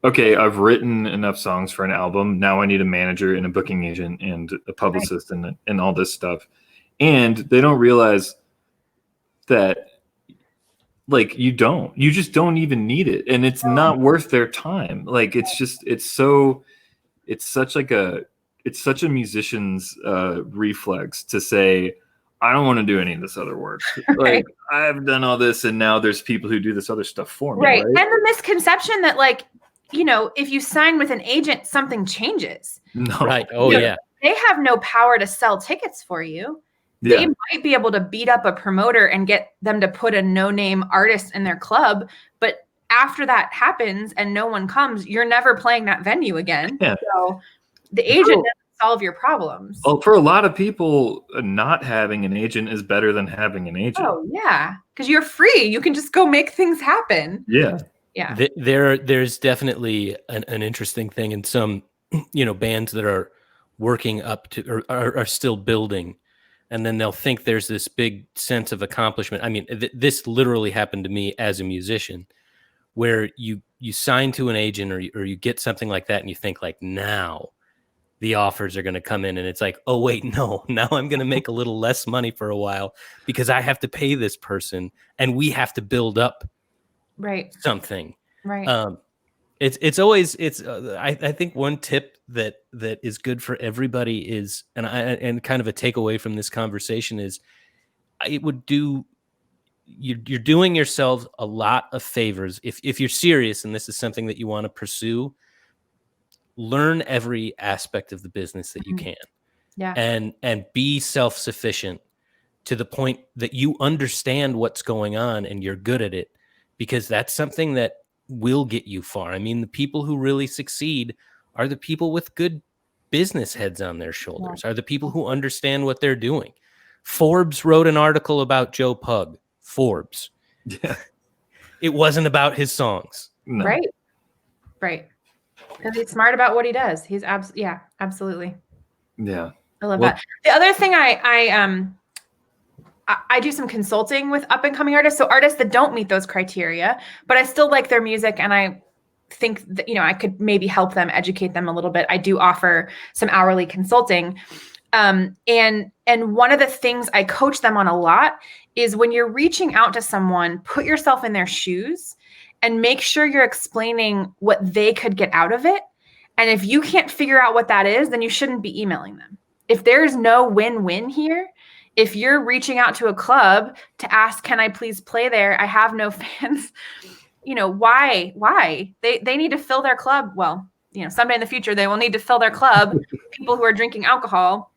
okay, I've written enough songs for an album. Now I need a manager and a booking agent and a publicist and all this stuff. And they don't realize that, like, you just don't even need it. And it's not worth their time. Like, it's such a musician's reflex to say, I don't want to do any of this other work. Like, I've done all this, and now there's people who do this other stuff for me. Right. And the misconception that, like, you know, if you sign with an agent, something changes. No. Right. Oh, you know, yeah. They have no power to sell tickets for you. Yeah. They might be able to beat up a promoter and get them to put a no-name artist in their club. But after that happens and no one comes, you're never playing that venue again. Yeah. So the agent doesn't solve your problems. Well, for a lot of people, not having an agent is better than having an agent. Oh, yeah. Because you're free. You can just go make things happen. Yeah. Yeah. There's definitely an interesting thing in some, you know, bands that are working up to or are still building, and then they'll think there's this big sense of accomplishment. I mean, this literally happened to me as a musician, where you sign to an agent or you get something like that, and you think, like, now the offers are going to come in, and it's like, oh wait, no, now I'm going to make a little less money for a while because I have to pay this person and we have to build up something. Right. It's always I think one tip that is good for everybody is, and kind of a takeaway from this conversation is, it would do, you're doing yourselves a lot of favors if you're serious and this is something that you want to pursue. Learn every aspect of the business that you can. Yeah. And be self-sufficient to the point that you understand what's going on and you're good at it, because that's something that will get you far. I mean, the people who really succeed are the people with good business heads on their shoulders, are the people who understand what they're doing. Forbes wrote an article about Joe Pug. Forbes. Yeah. It wasn't about his songs. No. Right. Right. Because he's smart about what he does. He's absolutely. Yeah. I love that. The other thing I do some consulting with up and coming artists. So artists that don't meet those criteria, but I still like their music. And I think that, you know, I could maybe help them, educate them a little bit. I do offer some hourly consulting. And one of the things I coach them on a lot is, when you're reaching out to someone, put yourself in their shoes and make sure you're explaining what they could get out of it. And if you can't figure out what that is, then you shouldn't be emailing them. If there's no win-win here, if you're reaching out to a club to ask, can I please play there? I have no fans. You know, why? They need to fill their club. Well, you know, someday in the future, they will need to fill their club. People who are drinking alcohol.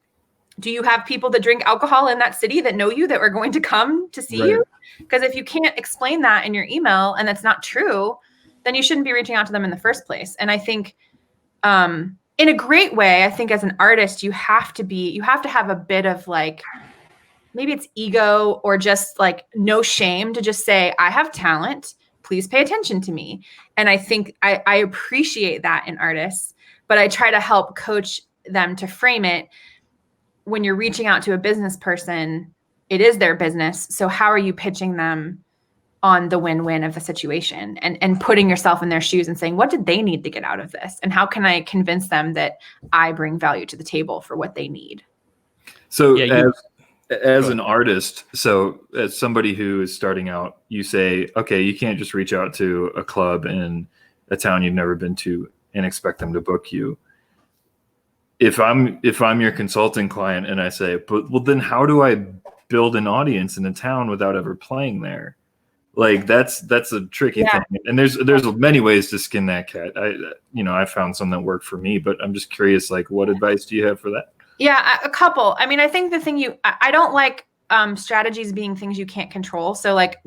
Do you have people that drink alcohol in that city that know you, that are going to come to see you? Because if you can't explain that in your email and that's not true, then you shouldn't be reaching out to them in the first place. And I think in a great way, I think as an artist, you have to have a bit of, like, maybe it's ego or just like no shame to just say, I have talent, please pay attention to me. And I think I appreciate that in artists, but I try to help coach them to frame it. When you're reaching out to a business person, it is their business. So how are you pitching them on the win-win of the situation, and putting yourself in their shoes and saying, what did they need to get out of this? And how can I convince them that I bring value to the table for what they need? So as an artist, so as somebody who is starting out, you say, okay, you can't just reach out to a club in a town you've never been to and expect them to book you. If I'm your consulting client and I say, well, then how do I build an audience in a town without ever playing there? Like that's a tricky thing. And there's many ways to skin that cat. I found some that work for me, but I'm just curious, like, what advice do you have for that? Yeah, a couple. I mean, I think the thing I don't like strategies being things you can't control. So like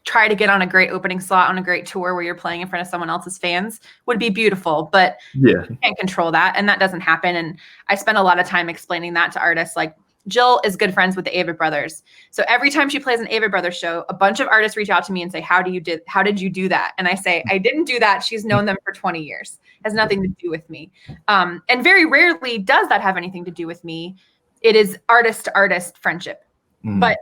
try to get on a great opening slot on a great tour where you're playing in front of someone else's fans would be beautiful, but you can't control that. And that doesn't happen. And I spend a lot of time explaining that to artists. Like Jill is good friends with the Avett Brothers. So every time she plays an Avett Brothers show, a bunch of artists reach out to me and say, how did you do that? And I say, I didn't do that. She's known them for 20 years. Has nothing to do with me. And very rarely does that have anything to do with me. It is artist to artist friendship. But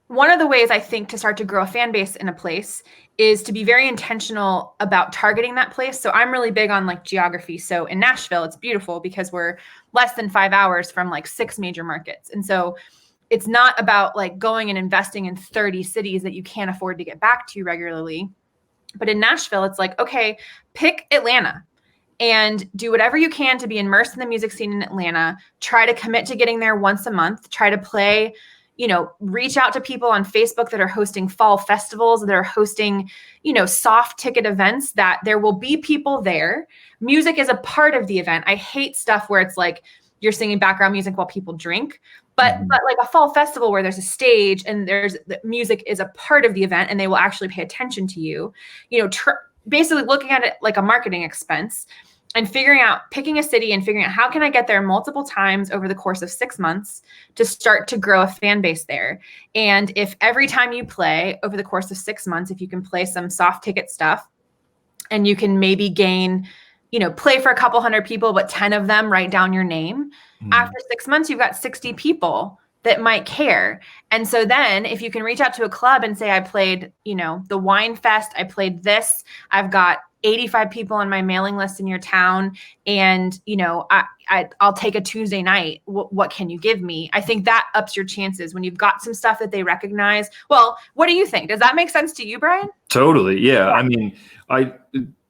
one of the ways I think to start to grow a fan base in a place is to be very intentional about targeting that place. So I'm really big on like geography. So in Nashville, it's beautiful because we're less than 5 hours from like 6 major markets. And so it's not about like going and investing in 30 cities that you can't afford to get back to regularly. But in Nashville, it's like, okay, pick Atlanta and do whatever you can to be immersed in the music scene in Atlanta. Try to commit to getting there once a month. Try to play, reach out to people on Facebook that are hosting fall festivals, that are hosting, soft ticket events, that there will be people there. Music is a part of the event. I hate stuff where it's like you're singing background music while people drink, but like a fall festival where there's a stage and the music is a part of the event and they will actually pay attention to you, basically looking at it like a marketing expense and picking a city and figuring out how can I get there multiple times over the course of 6 months to start to grow a fan base there. And if every time you play over the course of 6 months, if you can play some soft ticket stuff and you can maybe gain, play for a couple hundred people, but 10 of them write down your name. After 6 months, you've got 60 people that might care. And so then if you can reach out to a club and say, I played, the Wine Fest, I played this, I've got 85 people on my mailing list in your town. And, I'll take a Tuesday night. What can you give me? I think that ups your chances when you've got some stuff that they recognize. Well, what do you think? Does that make sense to you, Brian? Totally. Yeah. I mean,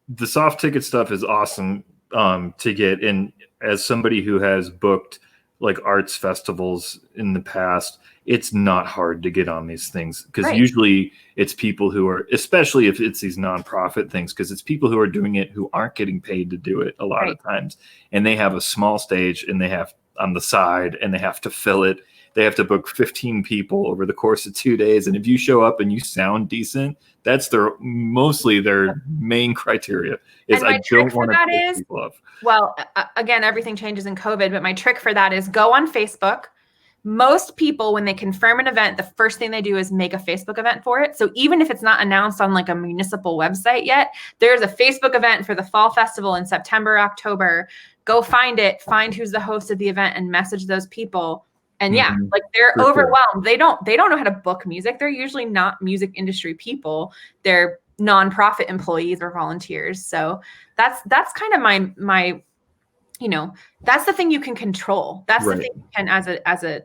the soft ticket stuff is awesome to get. And as somebody who has booked like arts festivals in the past, it's not hard to get on these things because usually it's people who are, especially if it's these nonprofit things, because it's people who are doing it who aren't getting paid to do it a lot of times. And they have a small stage and they have on the side and they have to fill it. They have to book 15 people over the course of 2 days. And if you show up and you sound decent, that's mostly their main criteria is I don't want to piss people off. Well, again, everything changes in COVID, but my trick for that is go on Facebook. Most people, when they confirm an event, the first thing they do is make a Facebook event for it. So even if it's not announced on like a municipal website yet, there's a Facebook event for the fall festival in September, October. Go find it, find who's the host of the event and message those people. And like they're overwhelmed. They don't know how to book music. They're usually not music industry people. They're nonprofit employees or volunteers. So that's kind of my that's the thing you can control. That's the thing you can, as a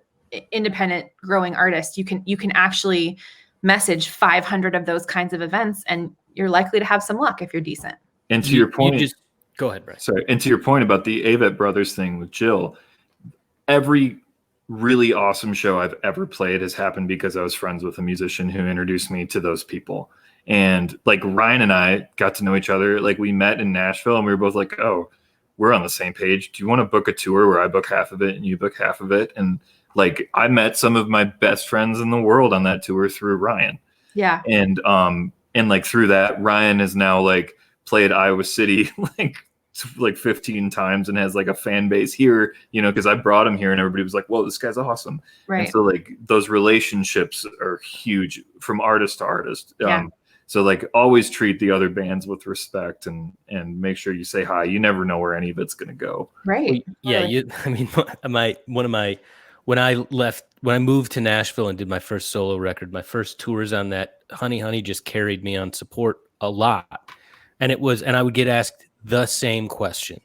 independent growing artist, you can actually message 500 of those kinds of events and you're likely to have some luck if you're decent. And to your point, go ahead, Brett. Sorry. And to your point about the Avett Brothers thing with Jill, every really awesome show I've ever played has happened because I was friends with a musician who introduced me to those people. And like Ryan and I got to know each other. Like we met in Nashville and we were both like, oh, we're on the same page. Do you want to book a tour where I book half of it and you book half of it? And like I met some of my best friends in the world on that tour through Ryan. Yeah. And like through that, Ryan has now like played Iowa City like like 15 times and has like a fan base here, you know, because I brought him here and everybody was like, whoa, this guy's awesome. Right. And so like those relationships are huge from artist to artist. Yeah. So like always treat the other bands with respect and make sure you say hi. You never know where any of it's going to go. Right. Yeah. I mean, when I moved to Nashville and did my first solo record, my first tours on that, Honey just carried me on support a lot. And I would get asked the same question.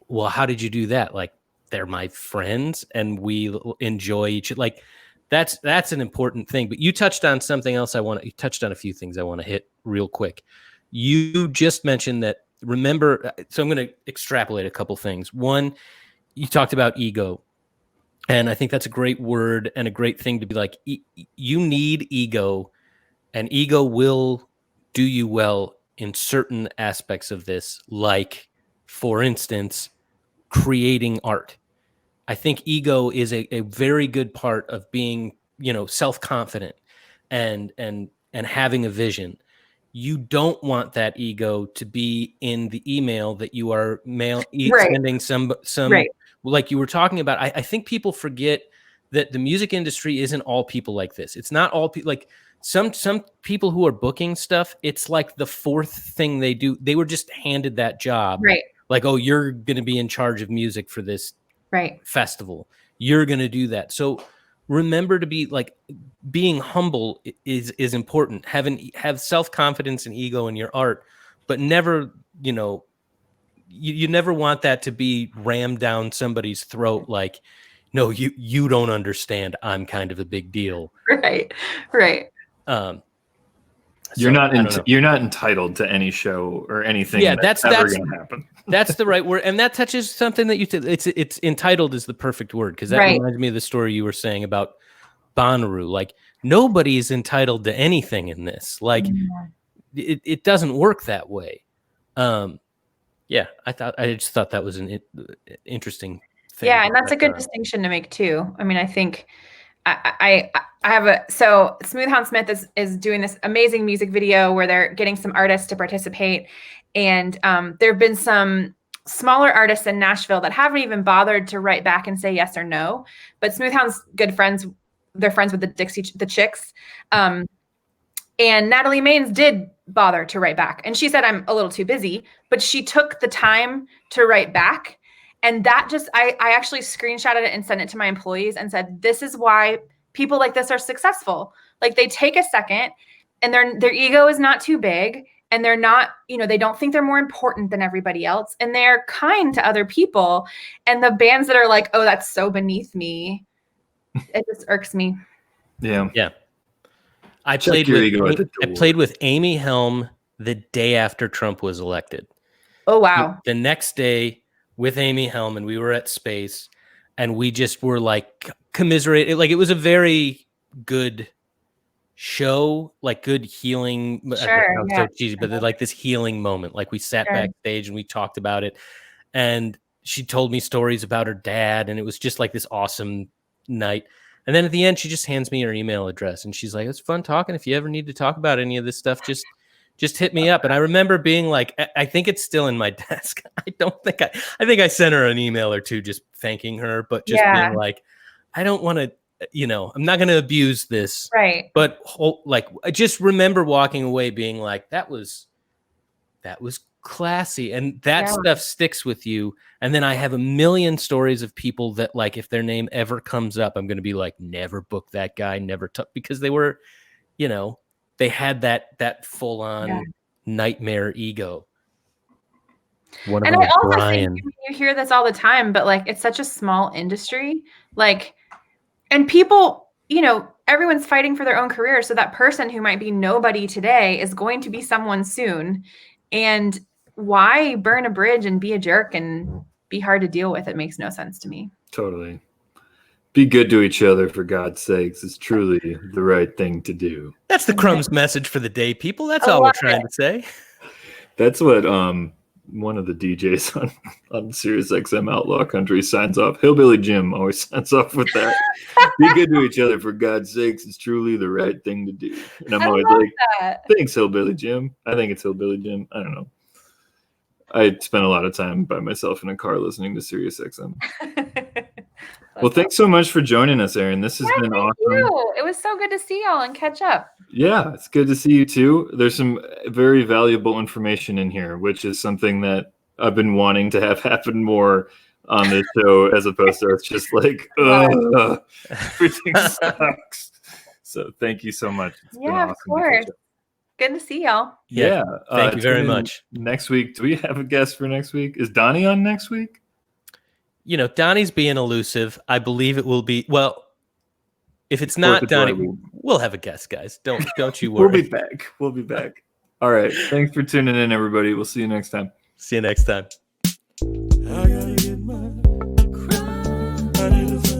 Well, how did you do that? Like, they're my friends and we enjoy each other. Like, that's an important thing. But you touched on something else. You touched on a few things I want to hit real quick. You just mentioned that, remember, so I'm going to extrapolate a couple things. One, you talked about ego. And I think that's a great word and a great thing to be like, you need ego, and ego will do you well in certain aspects of this. Like, for instance, creating art. I think ego is a very good part of being, self-confident and having a vision. You don't want that ego to be in the email that you are sending some right. Like you were talking about. I think people forget that the music industry isn't all people like this. It's not all people. Like some people who are booking stuff, it's like the fourth thing they do. They were just handed that job. Right. Like, oh, you're going to be in charge of music for this festival. You're going to do that. So remember to be like, being humble is important. Have self-confidence and ego in your art, but never, you never want that to be rammed down somebody's throat. Like, no, you don't understand. I'm kind of a big deal. Right. You're not entitled to any show or anything. Yeah, that's ever going to happen. That's the right word, and that touches something that it's entitled is the perfect word, because that reminds me of the story you were saying about Bonnaroo. Like, nobody is entitled to anything in this. Like, it doesn't work that way. Yeah, I just thought that was an interesting thing. Yeah, and that's a good distinction to make too. I mean, I think I have so Smooth Hound Smith is doing this amazing music video where they're getting some artists to participate. And there have been some smaller artists in Nashville that haven't even bothered to write back and say yes or no. But Smooth Hound's good friends, they're friends with the Chicks. And Natalie Maines did bother to write back. And she said, I'm a little too busy, but she took the time to write back. And that just, I actually screenshotted it and sent it to my employees and said, this is why people like this are successful. Like, they take a second and their ego is not too big, and they're not, they don't think they're more important than everybody else. And they're kind to other people. And the bands that are like, oh, that's so beneath me, it just irks me. Yeah. Yeah. I played with Amy Helm the day after Trump was elected. Oh, wow. The next day with Amy Helm, and we were at Space, and we just were like commiserating. Like, it was a very good show, like good healing. Sure, so cheesy, but like this healing moment. Like, we sat backstage and we talked about it, and she told me stories about her dad, and it was just like this awesome night. And then at the end, she just hands me her email address, and she's like, "It's fun talking. If you ever need to talk about any of this stuff, just hit me up." And I remember being like, I think it's still in my desk. I think I sent her an email or two just thanking her, but just being like, I don't want to, I'm not going to abuse this. Right. But like, I just remember walking away being like, that was classy. And that stuff sticks with you. And then I have a million stories of people that, like, if their name ever comes up, I'm going to be like, never book that guy, never because they were, they had that full on nightmare ego. And I also think you hear this all the time, but like, it's such a small industry, like, and people, everyone's fighting for their own career. So that person who might be nobody today is going to be someone soon. And why burn a bridge and be a jerk and be hard to deal with? It makes no sense to me. Totally. Be good to each other, for God's sakes. It's truly the right thing to do. That's the Crumbs message for the day, people. That's all we're trying to say. That's what one of the DJs on Sirius XM Outlaw Country signs off. Hillbilly Jim always signs off with that. Be good to each other, for God's sakes. It's truly the right thing to do. And I'm always like, thanks, Hillbilly Jim. I think it's Hillbilly Jim. I don't know. I spent a lot of time by myself in a car listening to Sirius XM. Well, thanks so much for joining us, Erin. This has been awesome. You. It was so good to see y'all and catch up. Yeah, it's good to see you too. There's some very valuable information in here, which is something that I've been wanting to have happen more on this show, as opposed to it's just like, everything sucks. So thank you so much. It's been awesome. Of course. Good to see y'all. Yeah. Thank you very much. Next week, do we have a guest for next week? Is Donnie on next week? You know, Donnie's being elusive. I believe it will be. Well, if it's not Donnie, we'll have a guest, guys. Don't you worry. We'll be back. All right. Thanks for tuning in, everybody. We'll see you next time. See you next time. I gotta get my crown. I need a